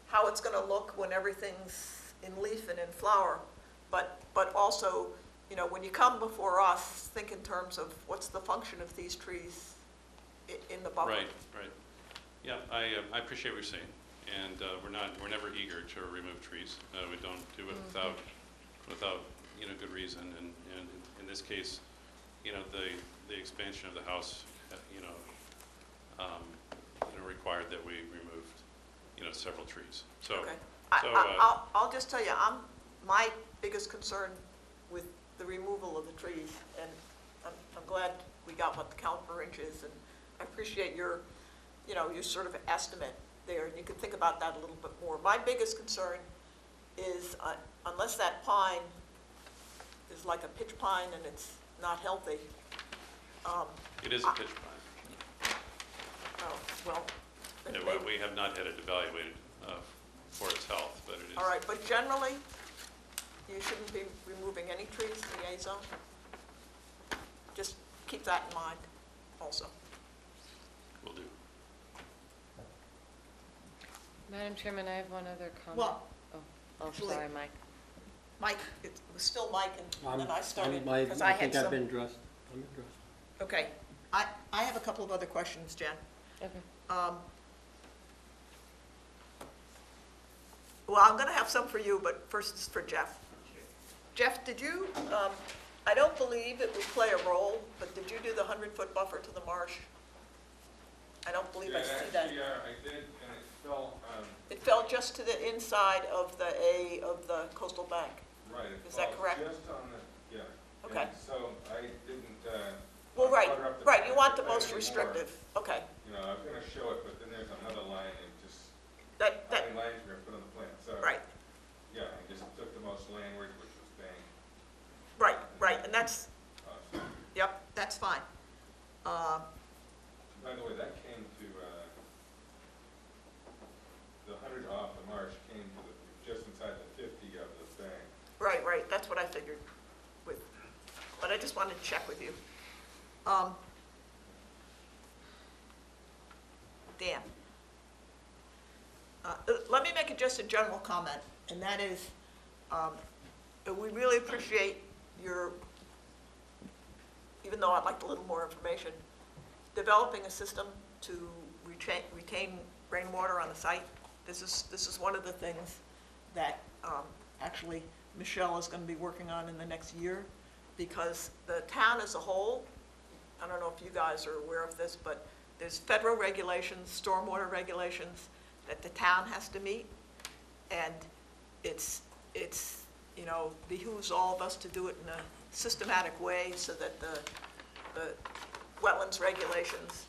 how it's going to look when everything's in leaf and in flower, but also, when you come before us, think in terms of what's the function of these trees in the buffer. Right. Yeah, I appreciate what you're saying, and we're never eager to remove trees. We don't do it without good reason, and in this case, the expansion of the house, required that we removed, several trees. So, Okay. I'll just tell you, my biggest concern with the removal of the trees, and I'm glad we got what the caliper inch is, and I appreciate your sort of estimate there, and you can think about that a little bit more. My biggest concern is, unless that pine is like a pitch pine and it's not healthy. it is a pitch pine. Oh, well. then Yeah, maybe- we have not had it evaluated for its health, but it is. All right, but generally, you shouldn't be removing any trees in the A zone. Just keep that in mind also. Will do. Madam Chairman, I have one other comment. Well, Oh, actually- sorry, Mike. Mike, it was still Mike, and then I started, I because I had think I've some. been addressed. I'm addressed. Okay, I have a couple of other questions, Jen. Okay. Well, I'm going to have some for you, but first is for Jeff. Jeff, did you, I don't believe it would play a role, but did you do the 100-foot buffer to the marsh? I don't believe I see that. Actually, I did, and it fell, It fell just to the inside of the A of the coastal bank. right. It Is that falls correct? Just on the, yeah. Okay. And so I didn't, Well, right, cover up the right, you bank want the anymore. most restrictive. Okay. I was gonna show it, but then there's another line and just, That, how many lines we're gonna put on the plan, so. right, Yeah, I just took the most landward, which was bank. right, and that's, So, yep, that's fine. by the way, that came to, the 100 off the marsh came to just inside the 50 of the bank. Right, that's what I figured with, but I just wanted to check with you. Dan, let me make just a general comment, and that is, we really appreciate your, even though I'd like a little more information, developing a system to retain rainwater on the site. This is one of the things that actually Michelle is going to be working on in the next year, because the town as a whole, I don't know if you guys are aware of this, but there's federal regulations, stormwater regulations that the town has to meet, and it's behooves all of us to do it in a systematic way so that the wetlands regulations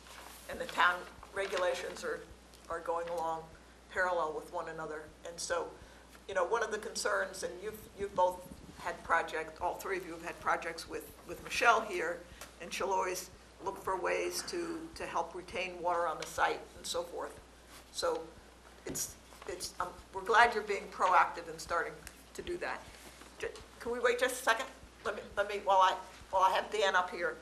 and the town regulations are going along parallel with one another. And so, one of the concerns, and you've both had projects, all three of you have had projects with Michelle here, and she'll always look for ways to help retain water on the site and so forth. So we're glad you're being proactive in starting to do that. Can we wait just a second? Let me, while I have Dan up here.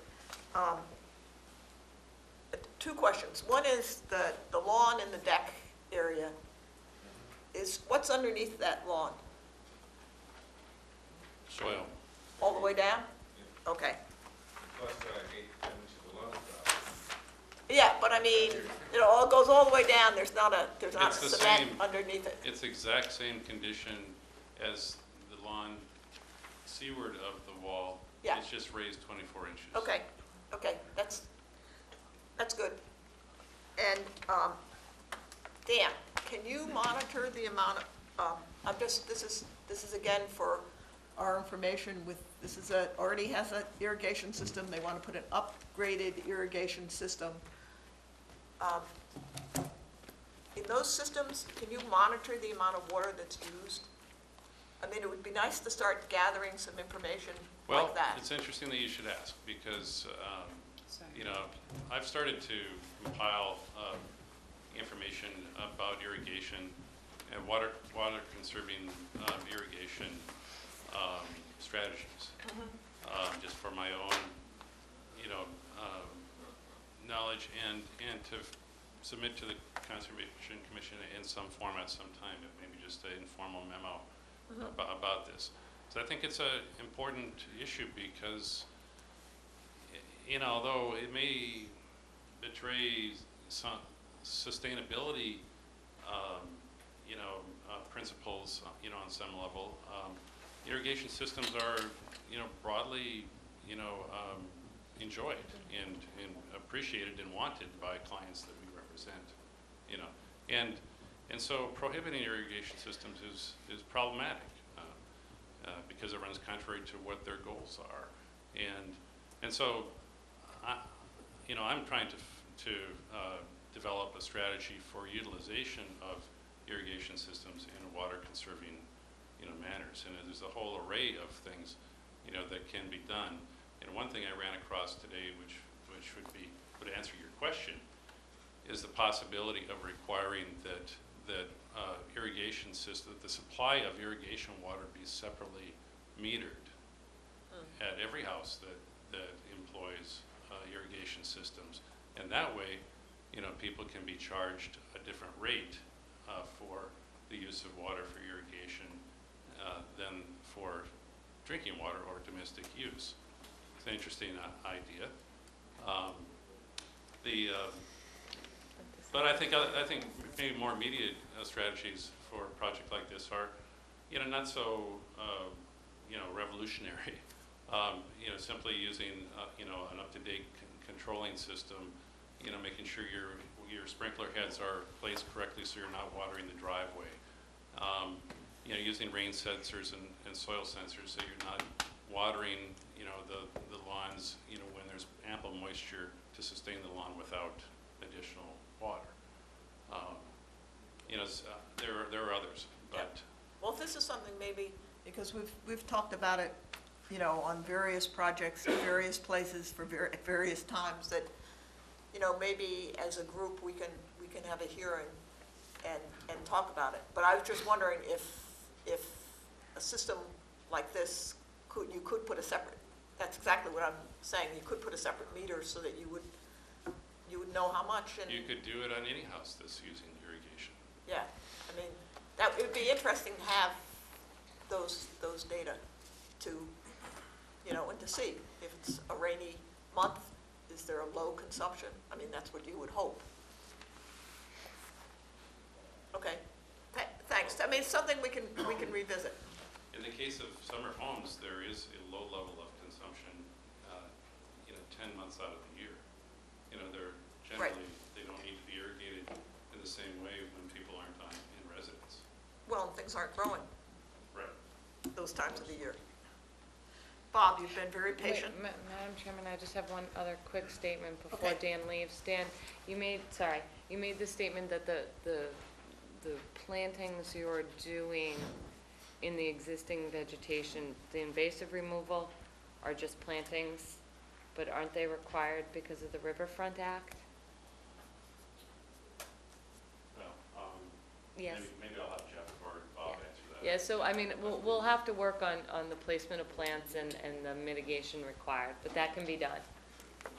Two questions. One is the lawn and the deck area. What's underneath that lawn? Soil. All the way down? Okay. Plus, 8 inches below the top. Yeah, but I mean, it all goes all the way down. There's not a It's the cement same. underneath it. It's the exact same condition as the lawn seaward of the wall. Yeah. It's just raised 24 inches. Okay, that's good. And, Dan, can you monitor the amount of, this is again for our information already has an irrigation system. They want to put an upgraded irrigation system. In those systems, can you monitor the amount of water that's used? I mean, it would be nice to start gathering some information Well, like that. it's interesting that you should ask, because, you know, I've started to compile information about irrigation and water conserving irrigation strategies, just for my own, you know, knowledge, and to submit to the Conservation Commission in some format sometime, maybe just an informal memo about this. So I think it's an important issue because, you know, although it may betray some sustainability, you know, principles, you know, on some level, irrigation systems are, you know, broadly, you know, enjoyed and appreciated and wanted by clients that we represent, you know, and so prohibiting irrigation systems is problematic. Because it runs contrary to what their goals are, and so, you know, I'm trying to develop a strategy for utilization of irrigation systems in water conserving, you know, manners, and there's a whole array of things, you know, that can be done. And one thing I ran across today, which would answer your question, is the possibility of requiring that irrigation system, the supply of irrigation water be separately metered at every house that employs irrigation systems. And that way, you know, people can be charged a different rate for the use of water for irrigation than for drinking water or domestic use. It's an interesting idea. But I think maybe more immediate strategies for a project like this are, you know, not so you know, revolutionary. You know, simply using you know, an up-to-date controlling system. You know, making sure your sprinkler heads are placed correctly so you're not watering the driveway. You know, using rain sensors and soil sensors so you're not watering, you know, the lawns, you know, when there's ample moisture to sustain the lawn without additional water. You know, there are others, but. Yeah. Well, if this is something maybe, because we've talked about it, you know, on various projects in various places for at various times, that, you know, maybe as a group we can have a hearing and talk about it. But I was just wondering if a system like this you could put a separate. That's exactly what I'm saying. You could put a separate meter so that you would know how much. And you could do it on any house that's using irrigation. yeah, I mean, it would be interesting to have those data to, you know, and to see if it's a rainy month, is there a low consumption? I mean, that's what you would hope. Okay, thanks. I mean, it's something we can revisit. In the case of summer homes, there is a low level of consumption, you know, 10 months out of the year. You know, they're generally, they don't need to be irrigated in the same way when people aren't in residence. Well, things aren't growing Right. those times of the year. Bob, you've been very patient. Wait, Madam Chairman, I just have one other quick statement before Okay. Dan leaves. Dan, you made the statement that the plantings you're doing in the existing vegetation, the invasive removal are just plantings but aren't they required because of the Riverfront Act? Well, Yes. maybe I'll have Jeff or Bob Yeah. answer that. Yeah, so I mean, we'll have to work on the placement of plants and the mitigation required, but that can be done.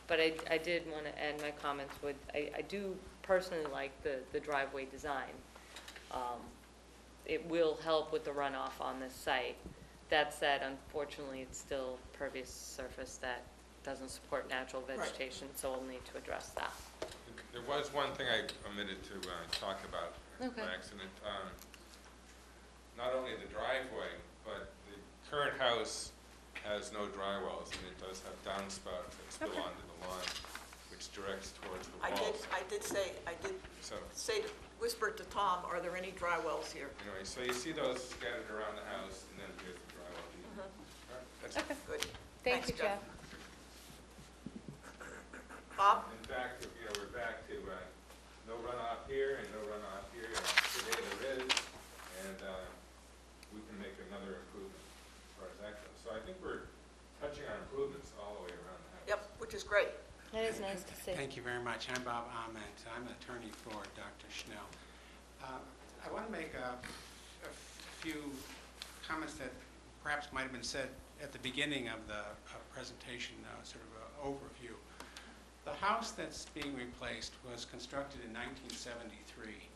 But I did want to add my comments with, I do personally like the driveway design. It will help with the runoff on this site. That said, unfortunately, it's still pervious surface that doesn't support natural vegetation, so we'll need to address that. There was one thing I omitted to talk about Okay. by accident. Not only the driveway, but the current house has no dry wells, and it does have downspouts that spill Okay. onto the lawn, which directs towards the I walls. did So, whisper to Tom, are there any dry wells here? anyway, so you see those scattered around the house, and then here's the dry well. Mhm. All right, that's Okay, Good. thank Thanks, you, Jeff. Bob? In fact, we're back to no runoff here and no runoff here. Today there is, and we can make another improvement as far as that goes. So I think we're touching on improvements all the way around the house. Yep, which is great. That is nice to see. Thank you very much. I'm Bob Ament. I'm an attorney for Dr. Schnell. I want to make a few comments that perhaps might have been said at the beginning of the presentation, sort of an overview. The house that's being replaced was constructed in 1973,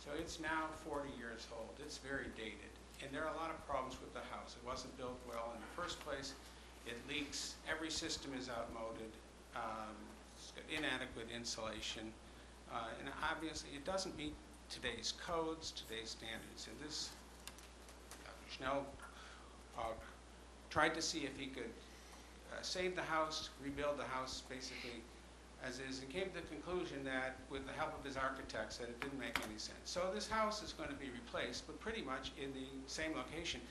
so it's now 40 years old. It's very dated, and there are a lot of problems with the house. It wasn't built well in the first place. It leaks. Every system is outmoded. It's got inadequate insulation, and obviously it doesn't meet today's codes, today's standards. And this, Dr. Schnell tried to see if he could save the house, rebuild the house basically as is, and came to the conclusion that with the help of his architects that it didn't make any sense. So this house is going to be replaced, but pretty much in the same location,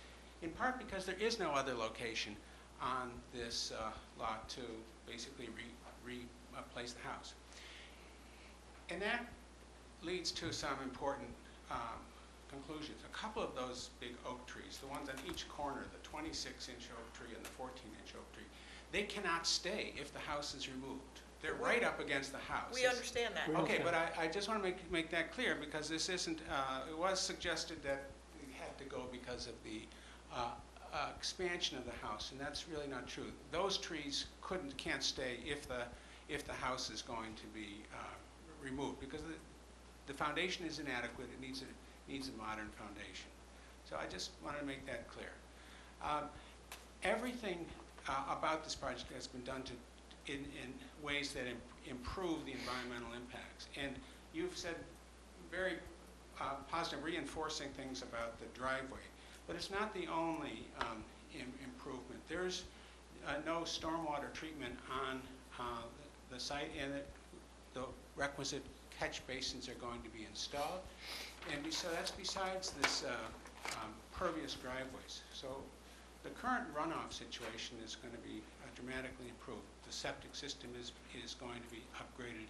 in part because there is no other location on this lot to basically replace the house. And that leads to some important conclusions. A couple of those big oak trees, the ones on each corner, the 26-inch oak tree and the 14-inch oak tree, they cannot stay if the house is removed. They're right up against the house. We understand that. Okay, but I just want to make that clear, because this isn't, it was suggested that it had to go because of the expansion of the house, and that's really not true. Those trees can't stay if the house is going to be removed, because the foundation is inadequate. It needs a modern foundation. So I just wanted to make that clear. Everything about this project has been done in ways that improve the environmental impacts. And you've said very positive, reinforcing things about the driveway. But it's not the only improvement. There's no stormwater treatment on the site, and the requisite catch basins are going to be installed. And so that's besides this pervious driveways. So the current runoff situation is going to be dramatically improved. The septic system is going to be upgraded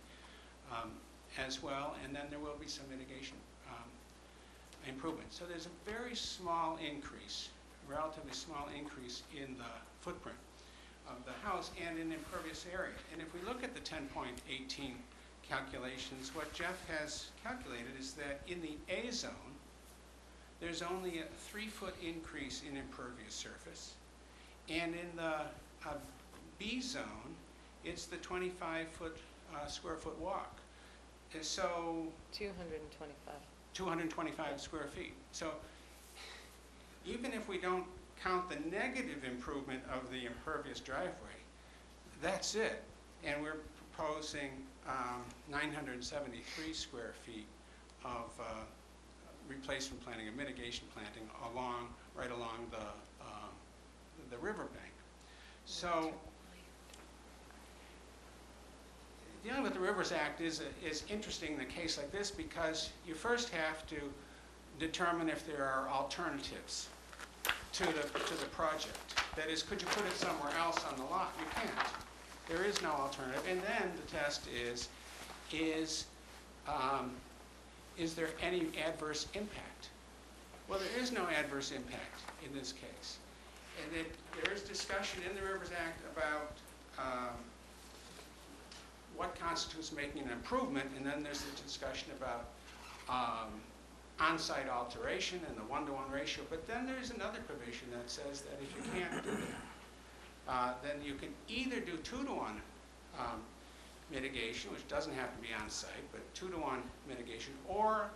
as well, and then there will be some mitigation improvements. So there's a very small increase, relatively small increase in the footprint of the house and in impervious area. And if we look at the 10.18 calculations, what Jeff has calculated is that in the A zone, there's only a 3-foot increase in impervious surface, and in the B zone, it's the 25-foot square foot walk. And so 225. 225 square feet. So even if we don't count the negative improvement of the impervious driveway, that's it. And we're proposing 973 square feet of replacement planting and mitigation planting right along the riverbank. So dealing with the Rivers Act is interesting in a case like this, because you first have to determine if there are alternatives to the project. That is, could you put it somewhere else on the lot? You can't. There is no alternative. And then the test is there any adverse impact? Well, there is no adverse impact in this case. And there is discussion in the Rivers Act about what constitutes making an improvement, and then there's the discussion about on-site alteration and the one-to-one ratio. But then there's another provision that says that if you can't do that, then you can either do 2-to-1 mitigation, which doesn't have to be on-site, but 2-to-1 mitigation, or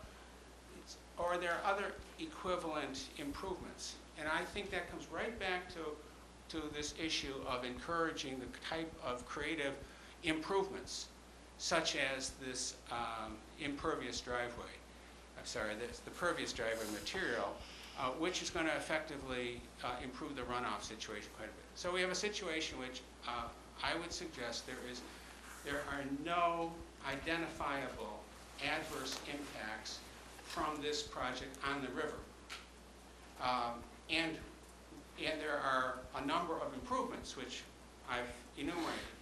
there are other equivalent improvements. And I think that comes right back to this issue of encouraging the type of creative improvements, such as this impervious driveway. I'm sorry, the pervious driveway material, which is going to effectively improve the runoff situation quite a bit. So we have a situation which I would suggest there are no identifiable adverse impacts from this project on the river. And there are a number of improvements which I've enumerated.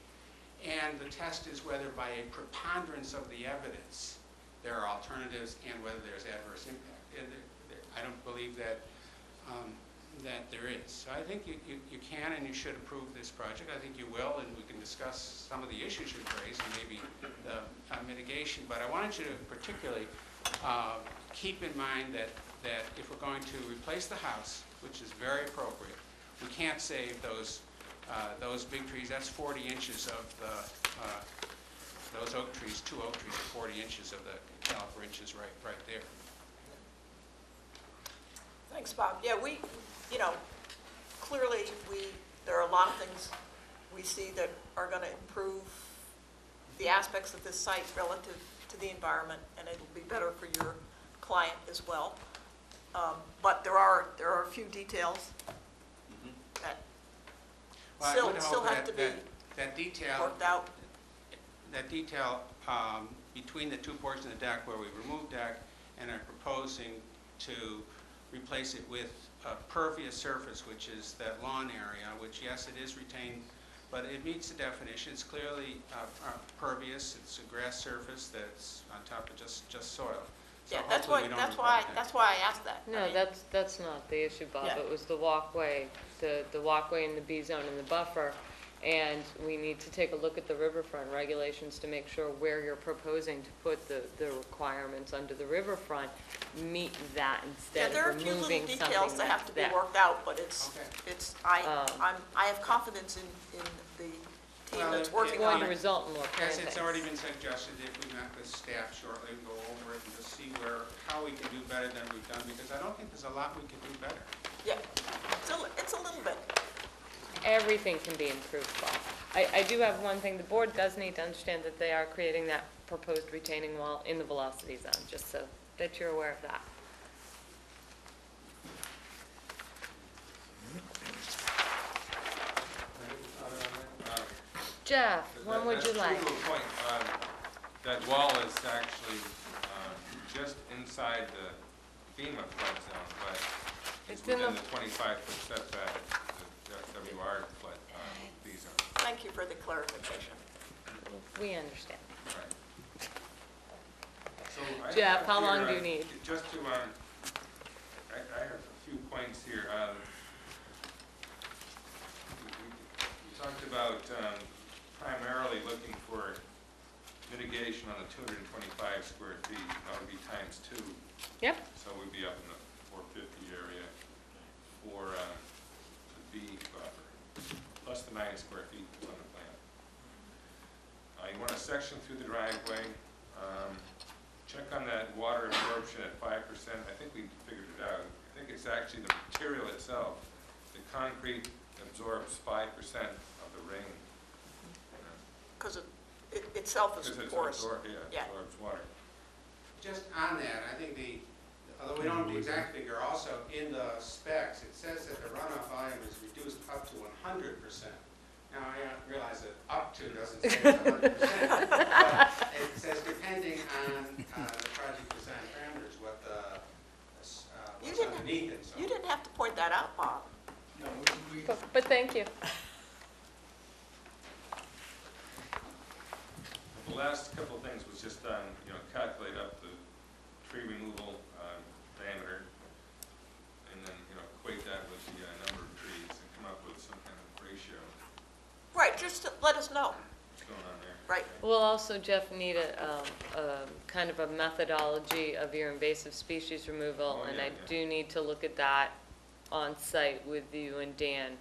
And the test is whether by a preponderance of the evidence there are alternatives and whether there's adverse impact. And I don't believe that that there is. So I think you can and you should approve this project. I think you will, and we can discuss some of the issues you've raised and maybe the mitigation. But I wanted you to particularly keep in mind that if we're going to replace the house, which is very appropriate, we can't save those big trees. That's 40 inches of those oak trees, 2 oak trees are 40 inches of the caliper inches right there. Thanks, Bob. Yeah, clearly there are a lot of things we see that are going to improve the aspects of this site relative to the environment, and it'll be better for your client as well. But there are a few details that still have to be worked out. That detail between the 2 portions of the deck where we remove deck and are proposing to replace it with a pervious surface, which is that lawn area, which, yes, it is retained, but it meets the definition. It's clearly pervious. It's a grass surface that's on top of just soil. So yeah, that's why I asked that. No, that's not the issue, Bob. Yeah. It was the walkway, the walkway in the B zone and the buffer. And we need to take a look at the riverfront regulations to make sure where you're proposing to put the requirements under the riverfront meet that instead There are of a few little removing something details that have to be that's worked out, but I have confidence in the team Well, that's it- working It's going on to it. result in more Yes, parent it's things. already been suggested if we met with staff shortly and go over it and just see how we can do better than we've done, because I don't think there's a lot we can do better. Yeah, it's a little bit. Everything can be improved, Bob. I do have one thing. The board does need to understand that they are creating that proposed retaining wall in the velocity zone, just so that you're aware of that. Jeff, when would you like? That's true to a point. That wall is actually just inside the FEMA flood zone, but it's It's in within the- the 25-foot setback, the FWR flood B zone. Thank you for the clarification. We understand. Right. So I Jeff, have how here, long do you need? Just to, I have a few points here. We talked about primarily looking for mitigation on the 225 square feet. That would be times 2. Yep. So we'd be up in the 450 area for the B buffer, plus the 9 square feet that's on the plan. You want a section through the driveway. Check on that water absorption at 5%. I think we figured it out. I think it's actually the material itself. The concrete absorbs 5% of the rain. Because it itself is Because it's porous. yeah, absorbs water. Just on that, I think although we don't have the exact figure, also in the specs, it says that the runoff volume is reduced up to 100%. Now, I realize that up to doesn't say it's 100%, but it says depending on the project design parameters, what's underneath it. So. You didn't have to point that out, Bob. No, But thank you. The last couple of things was just calculate up the tree removal diameter, and then equate that with the number of trees and come up with some kind of ratio. Right, just to let us know. What's going on there? Right. We'll also, Jeff, need a kind of a methodology of your invasive species removal, Oh, and yeah, I yeah. do need to look at that on site with you and Dan,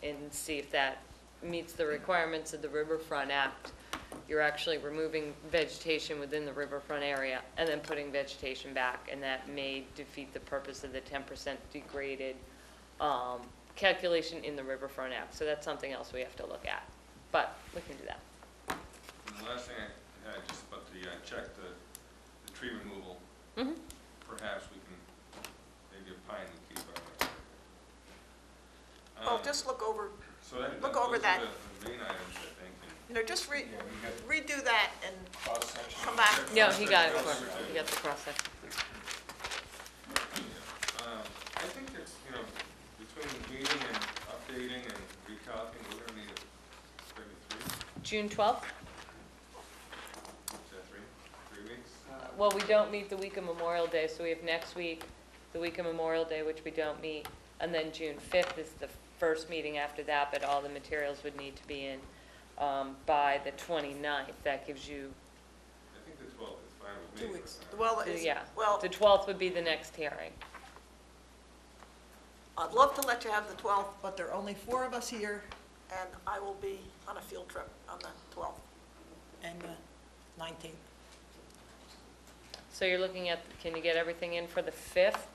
and see if that meets the requirements of the Riverfront Act. You're actually removing vegetation within the riverfront area and then putting vegetation back, and that may defeat the purpose of the 10% degraded calculation in the Riverfront Act. So that's something else we have to look at, but we can do that. And the last thing I had, just about the, check the tree removal. Mhm. Perhaps we can, maybe a pine we keep on. Well, just look over, So that, look those over are that. the main items, I think, and you know, just yeah, we got redo that and cross-section. come back. No, he got it, he got the cross-section. I think it's, between meeting and updating and recalcing, we're gonna need maybe 3, June 12th? is that 3 weeks? Well, we don't meet the week of Memorial Day, so we have next week, the week of Memorial Day, which we don't meet, and then June 5th is the first meeting after that, but all the materials would need to be in by the 29th. That gives you, I think the 12th is fine with me. 2 weeks. Well, yeah, well, the 12th would be the next hearing. I'd love to let you have the 12th, but there are only 4 of us here, and I will be on a field trip on the 12th and the 19th. So you're looking at, can you get everything in for the 5th?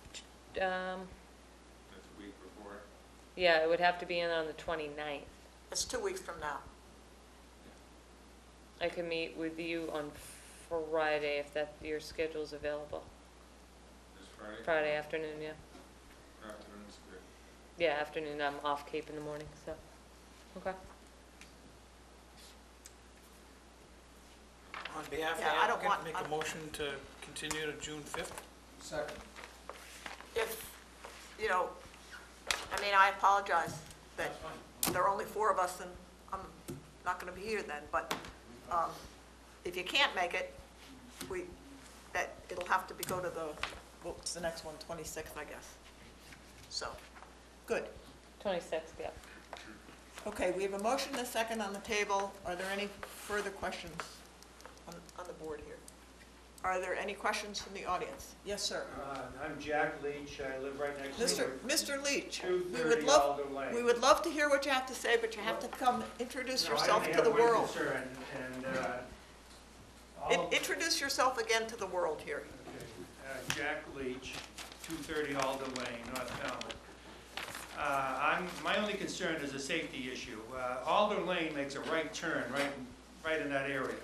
That's a week before. Yeah, it would have to be in on the 29th. It's 2 weeks from now. I could meet with you on Friday if that, your schedule's available. This Friday? Friday afternoon, yeah. Afternoon's good. Yeah, afternoon, I'm off Cape in the morning, so, okay. On behalf of the Yeah, I don't want- applicant, make a motion to continue to June 5th. Second. If, you know, I mean, I apologize that there are only 4 of us, and I'm not going to be here then, but if you can't make it, it'll have to go to the, what's the next one, 26th, I guess. So, good. 26th, yeah. Okay, we have a motion and a second on the table. Are there any further questions on the board here? Are there any questions from the audience? Yes, sir. I'm Jack Leach, I live right next to Mr. Leach, we 230 would love, Alder Lane. we would love to hear what you have to say, but you have to come introduce yourself to the I only world. have one concern, and Introduce yourself again to the world here. Jack Leach, 230 Alder Lane, North Falmouth. My only concern is a safety issue. Alder Lane makes a right turn right in that area.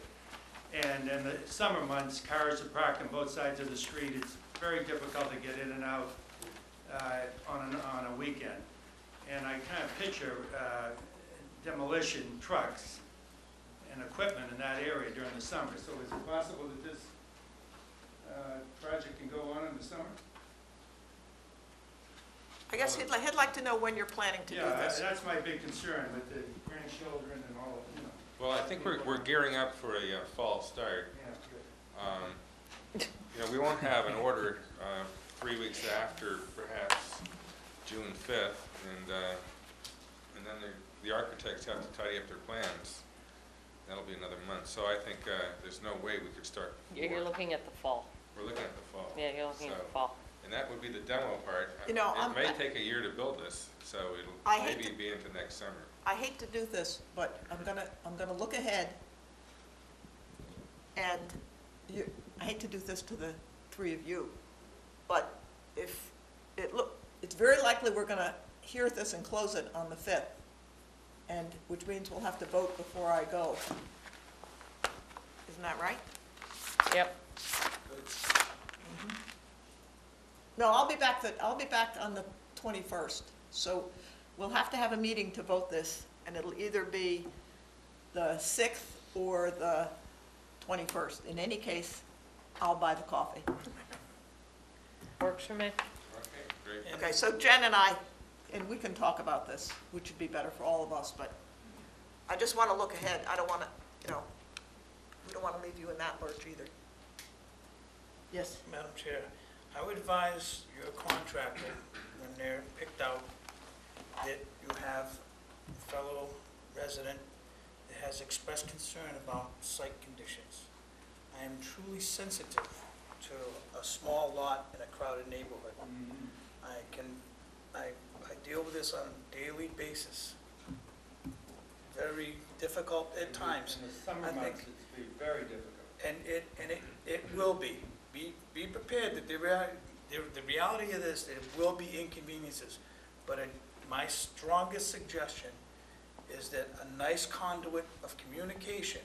And in the summer months, cars are parked on both sides of the street. It's very difficult to get in and out on a weekend. And I kind of picture demolition trucks and equipment in that area during the summer. So is it possible that this project can go on in the summer? I guess he'd like to know when you're planning to do Yeah, this. that's my big concern with the grandchildren and all, Well, I think we're gearing up for a fall start. Yeah, good. We won't have an order 3 weeks after, perhaps June 5th, and then the architects have to tidy up their plans. That'll be another month. So I think there's no way we could start before. You're looking at the fall. We're looking at the fall. Yeah, you're looking at So- the fall. And that would be the demo part. You know, It may take a year to build this, so I it'll hate maybe to- be into next summer. I hate to do this, but I'm gonna look ahead. And I hate to do this to the 3 of you, but it's very likely we're gonna hear this and close it on the 5th, and which means we'll have to vote before I go. Isn't that right? Yep. No, I'll be back on the 21st. So we'll have to have a meeting to vote this, and it'll either be the 6th or the 21st. In any case, I'll buy the coffee. Works for me. Okay, great. Okay, so Jen and I, and we can talk about this, which would be better for all of us, but I just want to look ahead. I don't want to, we don't want to leave you in that lurch either. Yes? Madam Chair, I would advise your contractor, when they're picked out, that you have a fellow resident that has expressed concern about site conditions. I am truly sensitive to a small lot in a crowded neighborhood. I deal with this on a daily basis. Very difficult at times. In the summer I think. months, it's be very difficult. And it will be. Be prepared that the reality of this, there will be inconveniences. But my strongest suggestion is that a nice conduit of communication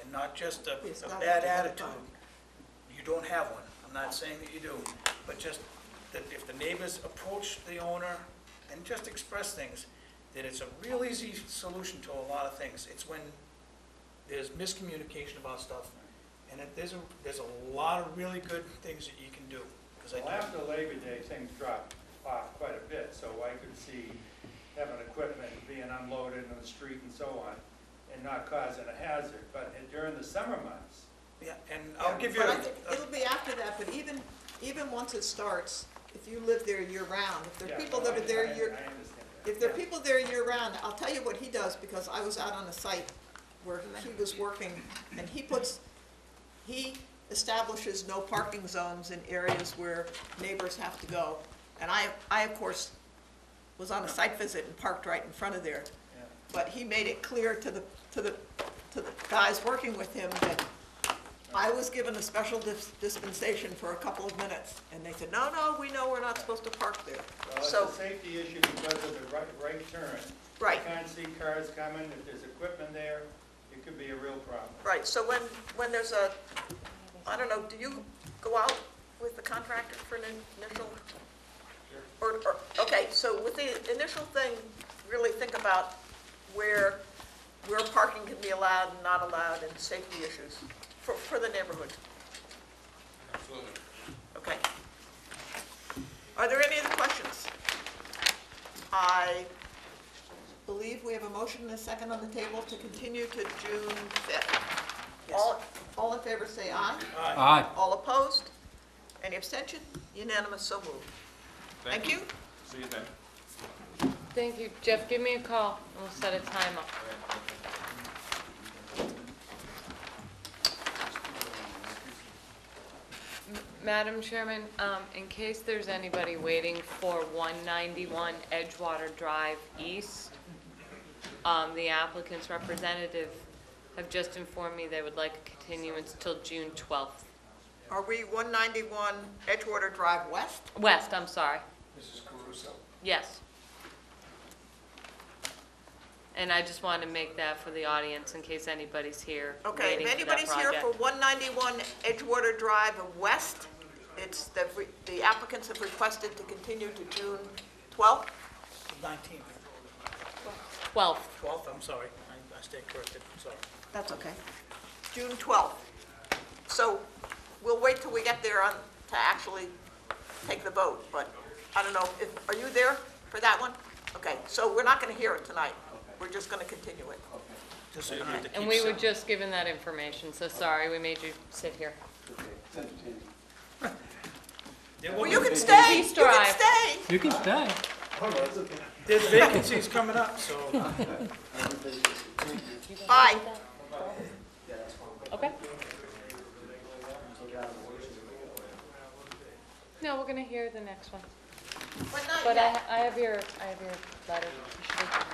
and not just a bad attitude. You don't have one. I'm not saying that you do, but just that if the neighbors approach the owner and just express things, that it's a real easy solution to a lot of things. It's when there's miscommunication about stuff, and there's a lot of really good things that you can do. Well, after Labor Day, things dropped off quite a bit, so I could see having equipment being unloaded in the street and so on, and not causing a hazard. But during the summer months, Yeah, and I'll give you, But I think it'll be after that, but even once it starts, if you live there year-round, if there are yeah, people no, that are there I year, understand that. if there are Yeah. people there year-round, I'll tell you what he does, because I was out on a site where he was working, and he establishes no parking zones in areas where neighbors have to go. And I of course, was on a site visit and parked right in front of there. Yeah. But he made it clear to the guys working with him that I was given a special dispensation for a couple of minutes. And they said, no, we know we're not supposed to park there. Well, it's So, a safety issue because of the right turn. right, You can't see cars coming, if there's equipment there, it could be a real problem. right. So when there's a, I don't know, do you go out with the contractor for an initial? Or, okay, so with the initial thing, really think about where parking can be allowed and not allowed and safety issues for the neighborhood. Absolutely. Okay. Are there any other questions? I believe we have a motion and a second on the table to continue to June 5th. All in favor say aye. Aye. All opposed? Any abstention? Unanimous, so moved. Thank you. See you then. Thank you. Jeff, give me a call, and we'll set a time up. Madam Chairman, in case there's anybody waiting for 191 Edgewater Drive East, the applicant's representative have just informed me they would like a continuance till June 12th. Are we 191 Edgewater Drive West? West, I'm sorry. Mrs. Caruso? Yes. And I just wanted to make that for the audience in case anybody's here Okay, waiting if for that anybody's here for project. 191 Edgewater Drive West, it's the applicants have requested to continue to June 12th? 19th, 12th. 12th, I'm sorry. I stand corrected, sorry. That's okay. June 12th. So we'll wait till we get there to actually take the vote, but I don't know, are you there for that one? Okay, so we're not going to hear it tonight. We're just going to continue it. Just so you don't have to And keep we were saying- just given that information, so sorry, we made you sit here. There will Well, be- you can stay, Please you can drive. stay. You can stay. There's vacancies coming up, so Bye. Okay. No, we're going to hear the next one. But not But yet. I have your letter. You should have-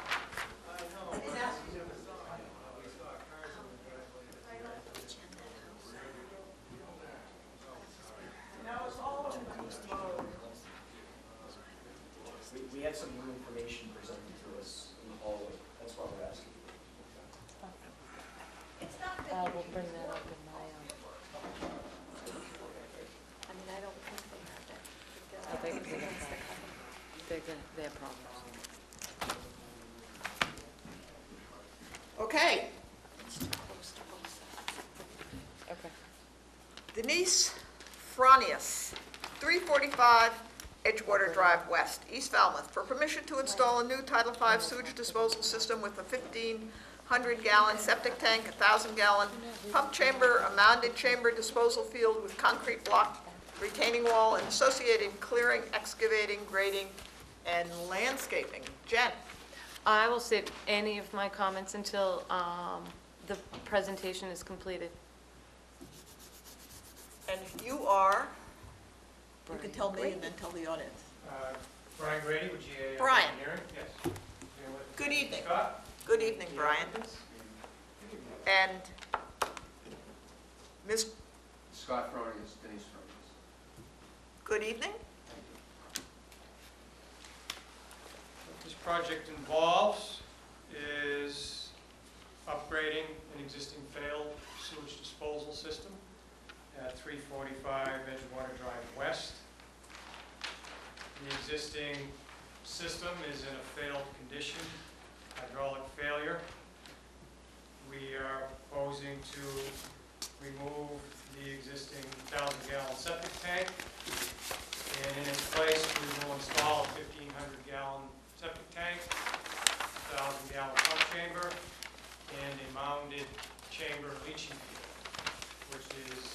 We had some new information presented to us in the hallway, that's why we're asking. We'll bring that up in my, I mean, I don't think they have that. they have problems. Okay. It's too close to both sides. Okay. Denise Fronius, 345 Edgewater Drive West, East Falmouth, for permission to install a new Title V sewage disposal system with a 1,500-gallon septic tank, 1,000-gallon pump chamber, a mounded chamber disposal field with concrete block retaining wall, and associated clearing, excavating, grading, and landscaping. Jen? I will save any of my comments until the presentation is completed. And you are, you can tell me and then tell the audience. Brian Grady with GA Brian. Engineering, yes. Here with Good evening. Scott. Good evening, the Brian. applicants. And Ms., Scott Froning is Denise Froning. good evening. What this project involves is upgrading an existing failed sewage disposal system at 345 Edgewater Drive West. The existing system is in a failed condition, hydraulic failure. We are proposing to remove the existing 1,000-gallon septic tank, and in its place, we will install a 1,500-gallon septic tank, 1,000-gallon pump chamber, and a mounded chamber leaching field, which is,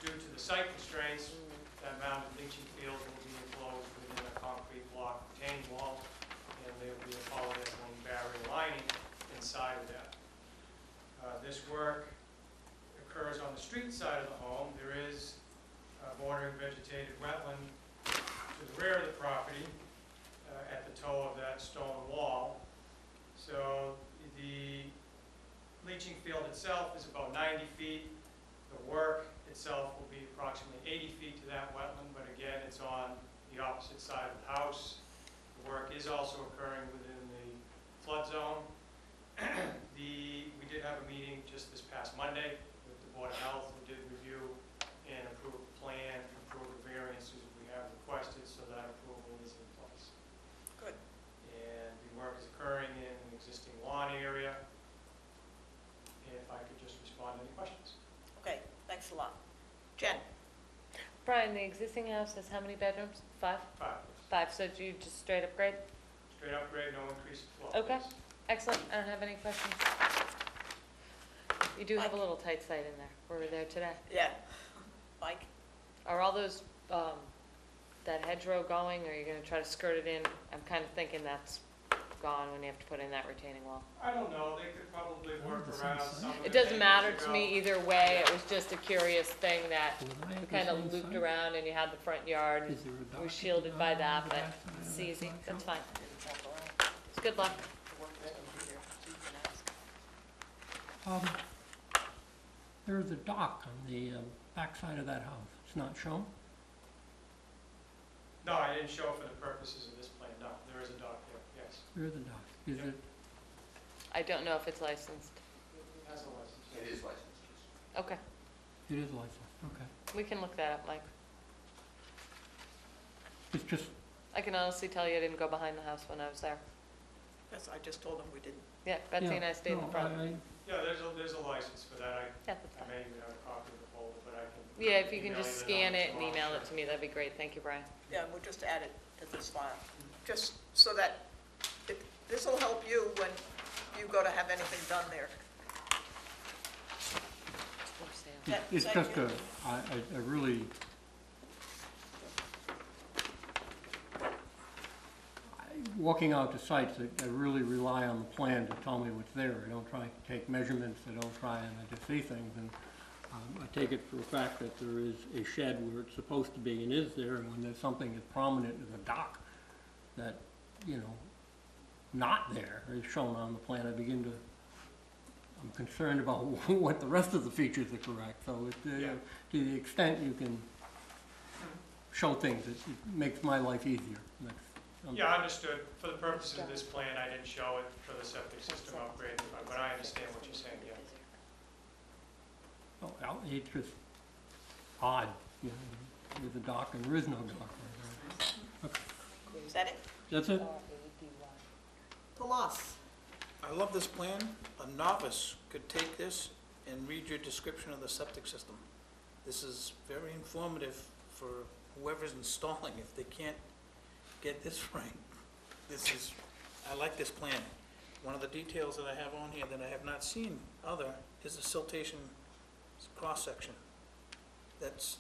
due to the site constraints, that mounded leaching field will be enclosed within a concrete block retaining wall, and there will be a polyethylene barrier lining inside of that. This work occurs on the street side of the home. There is a bordering vegetated wetland to the rear of the property at the toe of that stone wall. So the leaching field itself is about 90 feet. The work itself will be approximately 80 feet to that wetland, but again, it's on the opposite side of the house. The work is also occurring within the flood zone. We did have a meeting just this past Monday with the Board of Health, who did review and approve the plan, approve the variances we have requested, so that approval is in place. Good. And the work is occurring in an existing lawn area. If I could just respond to any questions. Okay, thanks a lot. Jen? Brian, the existing house has how many bedrooms? 5? 5. 5, so do you just straight upgrade? Straight upgrade, no increase in flow. Okay. please. Excellent, I don't have any questions. You do have a little tight site in there. We were there today. Yeah. Mike? Are all those, that hedgerow going, or are you gonna try to skirt it in? I'm kind of thinking that's gone when you have to put in that retaining wall. I don't know, they could probably work around some of It the doesn't matter neighbors to me around. either way, it was just a curious thing that Would I we have the kind of same looped site? around and you had the front yard, and Is there a dock we're shielded by on that, the but back side of it's that easy, front that's door? fine. It's good luck. There's a dock on the back side of that house. It's not shown? No, I didn't show for the purposes of this plan, no, there is a dock there, yes. There is a dock. Is Yep. it, I don't know if it's licensed. It has a license. It is licensed, yes. Okay, it is licensed, okay. we can look that up, Mike. It's just, I can honestly tell you I didn't go behind the house when I was there. Yes, I just told him we didn't. Yeah, Betsy yeah, and I stayed in the no, front. Yeah, there's a license for that, Yeah, that's I fine. may even have a copy of the folder, but I can. Yeah, if you can email just the scan numbers it and tomorrow, email it sure. to me, that'd be great. Thank you, Brian. Yeah, we'll just add it to this file, just so that this will help you when you go to have anything done there. That- it's that just you? I really, walking out to sites, I really rely on the plan to tell me what's there. I don't try to take measurements, I don't try and I just see things. And I take it for a fact that there is a shed where it's supposed to be and is there, and when there's something as prominent as a dock that, you know, not there, is shown on the plan, I'm concerned about what the rest of the features are correct. So Yeah. to the extent you can show things, it makes my life easier. Yeah, understood. For the purposes of this plan, I didn't show it for the septic system upgrade, but I understand what you're saying, yeah. Oh, well, it's just odd, you know, there's a dock and there is no dock. Okay, Is that it? that's it? Tomas? I love this plan. A novice could take this and read your description of the septic system. This is very informative for whoever's installing, if they can't get this right. I like this plan. One of the details that I have on here that I have not seen other is the siltation cross-section. That's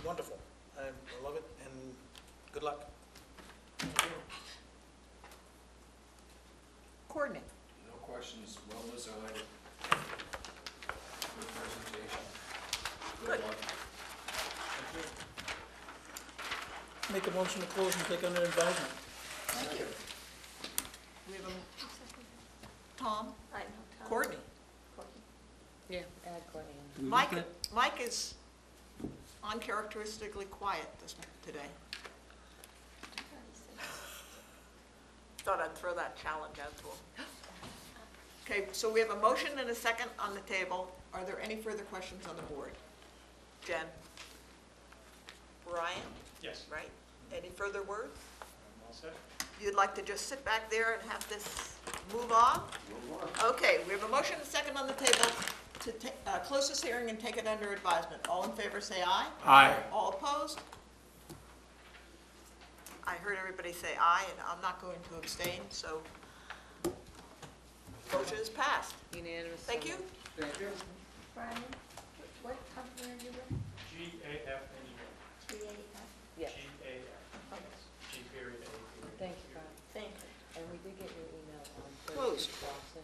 wonderful. I love it, and good luck. Courtney? No questions, well designed. Good presentation. Good. Luck. Make a motion to close and take under advisement. Thank you. We have a, Tom? Courtney? Yeah, add Courtney in. Do we Mike, get that? Mike is uncharacteristically quiet today. Thought I'd throw that challenge out to him. Okay, so we have a motion and a second on the table. Are there any further questions on the board? Jen? Brian? Yes. Right? Any further words? I'm all set. You'd like to just sit back there and have this move on? Okay, we have a motion and a second on the table to close this hearing and take it under advisement. All in favor, say aye. Aye. All opposed? I heard everybody say aye, and I'm not going to abstain, so motion is passed. Unanimous. Thank you. Thank you. Brian, what company are you with? GAF Engineering. GAF? Yes, GAF. G period A period. thank you, Brian. Thank you. And we did get your email on Closed. Thursday, Dawson.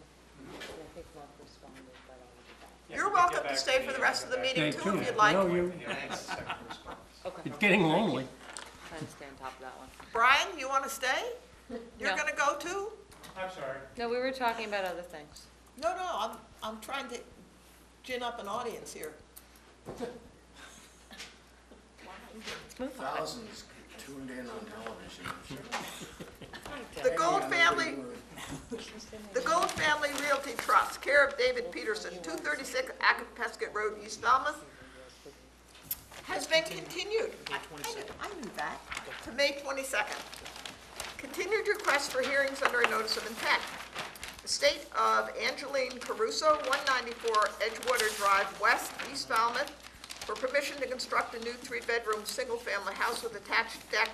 And I think Mark responded, but I'll be back. Yeah, You're we can welcome get to back stay to for the you. rest of the Get back meeting Stay too, if tuned. you'd like. No, you, Thanks. Second response. Okay. it's getting lonely. Trying to stay on top of that one. Brian, you want to stay? You're No. going to go too? I'm sorry. No, we were talking about other things. No, I'm trying to gin up an audience here. Thousands tuned in on television. The Gold Family, the Gold Family Realty Trust, care of David Peterson, 236 Acapesket Road, East Falmouth, has been continued. I knew that. To May 22nd. Continued request for hearings under a notice of intent. Estate of Angeline Caruso, 194 Edgewater Drive West, East Falmouth, for permission to construct a new 3-bedroom, single-family house with attached deck,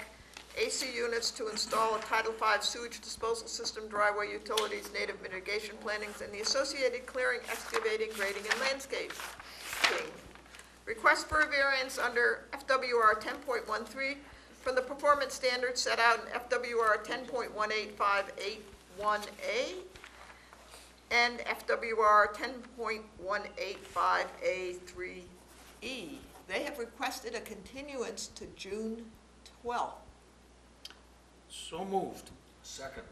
AC units to install a Title V sewage disposal system, driveway utilities, native mitigation plantings, and the associated clearing, excavating, grading, and landscaping. Request for a variance under FWR 10.13 from the performance standards set out in FWR 10.18581A and FWR 10.185A3E. They have requested a continuance to June 12th. So moved. Second.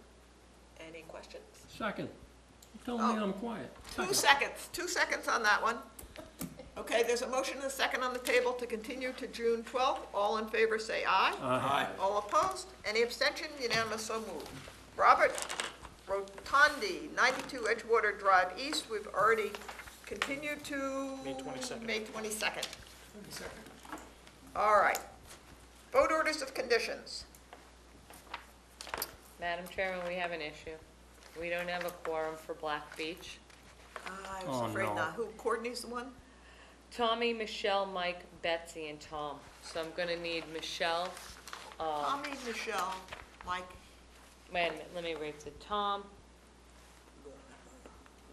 Any questions? Second. Tell me I'm quiet. 2 seconds, 2 seconds on that one. Okay, there's a motion and a second on the table to continue to June 12th. All in favor say aye. Aye. All opposed? Any abstention? Unanimous, so moved. Robert Rotondi, 92 Edgewater Drive East, we've already continued to... May 22nd. May 22nd. All right. Vote orders of conditions. Madam Chairman, we have an issue. We don't have a quorum for Black Beach. I Oh, was afraid no. not. Who, Courtney's the one? Tommy, Michelle, Mike, Betsy, and Tom. So I'm gonna need Michelle. Tommy, Michelle, Mike. Wait a minute, let me read it. Tom.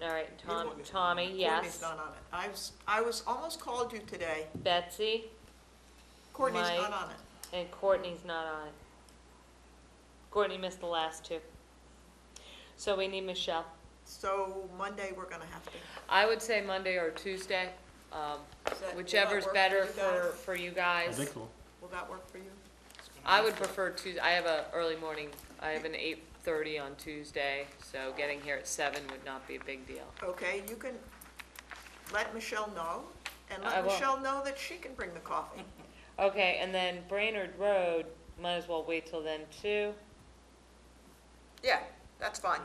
All right, Neither one is- Tommy, Courtney's yes. not on it. I was almost called you today. Betsy, Courtney's Mike. not on it. and Courtney's not on it. Courtney missed the last two. So we need Michelle. So Monday, we're gonna have to. I would say Monday or Tuesday, Will that whichever's work better you guys? for you I guys. think so. Will that work for you? I would prefer Tuesday. I have a early morning, I have an 8:30 on Tuesday, so getting here at 7 would not be a big deal. Okay, you can let Michelle know, and I let will. Michelle know that she can bring the coffee. Okay, and then Brainerd Road, might as well wait till then too. Yeah, that's fine.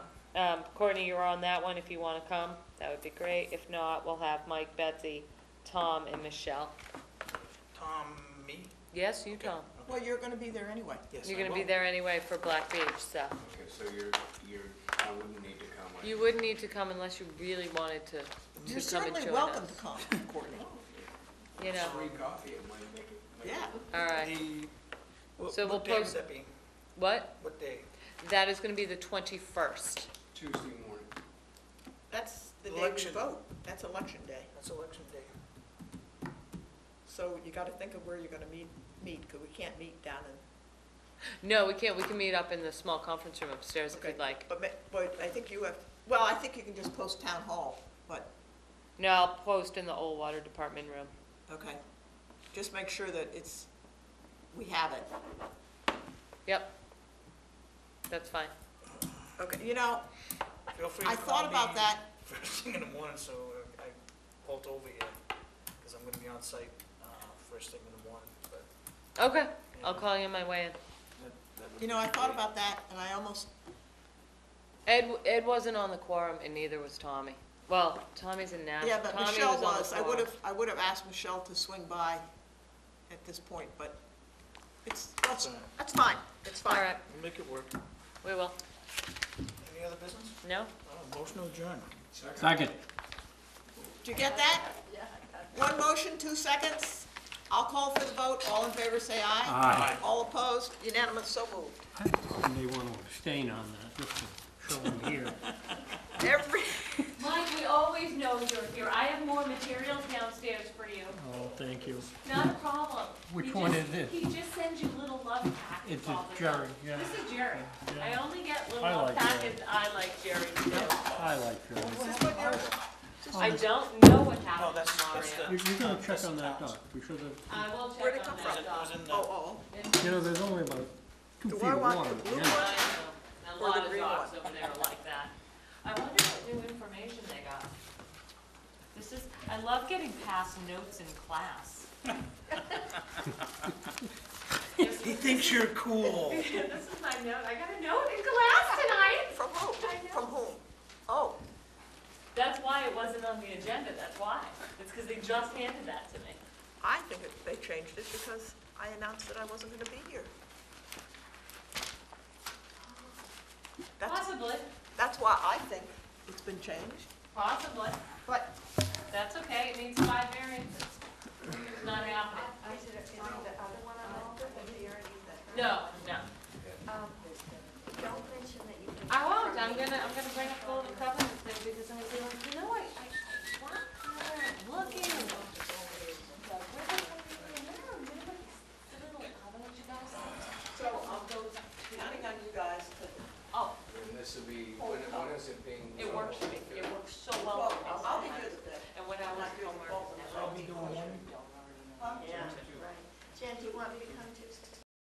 Courtney, you're on that one if you want to come, that would be great. If not, we'll have Mike, Betsy, Tom, and Michelle. Tom, me? Yes, you, Tom. Well, you're gonna be there anyway. Yes, You're I gonna be will. there anyway for Black Beach, so. Okay, so I wouldn't need to come. You wouldn't need to come unless you really wanted to You're come and certainly join welcome us. to come, Courtney. You know, Free coffee, it might make it. Yeah. all right. So we'll What day would post- that be? What? What day? That is gonna be the 21st. Tuesday morning. That's the day we Election. vote. That's election day. That's election day. So you gotta think of where you're gonna meet, because we can't meet down in No, we can't, we can meet up in the small conference room upstairs if you'd like. But I think you have, well, I think you can just post town hall, but, No, I'll post in the old water department room. okay. Just make sure that it's, we have it. Yep. That's fine. Okay, you know, Feel free to I call thought about me that. first thing in the morning, so I pulled over here, because I'm gonna be on site, first thing in the morning, but. Okay, I'll call you on my way in. that would You know, I thought about that, and I almost, Ed wasn't on the quorum, and neither was Tommy. Well, Tommy's in Nashville. yeah, but Tommy Michelle on the was. quorum. I would have asked Michelle to swing by at this point, but that's fine. It's fine. All right, We'll make it work. we will. Any other business? No? Motion to adjourn. Second. Did you get that? One motion, 2 seconds. I'll call for the vote. All in favor, say aye. Aye. All opposed, unanimous, so moved. I may want to abstain on that, just to show them here. Mike, we always know you're here. I have more materials downstairs for you. Oh, thank you. Not a problem. Which He one just- is this? He just sends you little love packets It's all a the Jerry, time. yeah. This is Jerry. Yeah. I only get little I love like Jerry. packets. I like Jerry too. I like Jerry. I don't know what No, happened that's to Mario. the. You're gonna check that's on that Tom's. dock. We should have, I will Where'd check it on come that from? It was dog. in the. Oh, you know, there's only about 2 Do feet I of want water. the blue yeah. one? I know. A Or the lot of green dogs one? over there are like that. I wonder what new information they got. This is, I love getting past notes in class. He thinks you're cool. This is my note. I got a note in class tonight. From who? I know. From whom? Oh, That's why it wasn't on the agenda, that's why. It's because they just handed that to me. I think they changed it because I announced that I wasn't gonna be here. Possibly, That's why I think it's been changed, possibly. but That's okay, it needs 5 variances. It's not happening. Is it the other one on Alder, or do you already that? No, no. Don't mention that you. I won't, I'm gonna bring up all the covenants thing because I'm gonna be like, you know, I walked there looking. so I'll go counting on you guys to. Oh, And this will be, when is it being? it works for me, it works so well for me. I'll be good with that. And when I was home, I'll be doing one. Yeah, right. Jen, do you want me to come to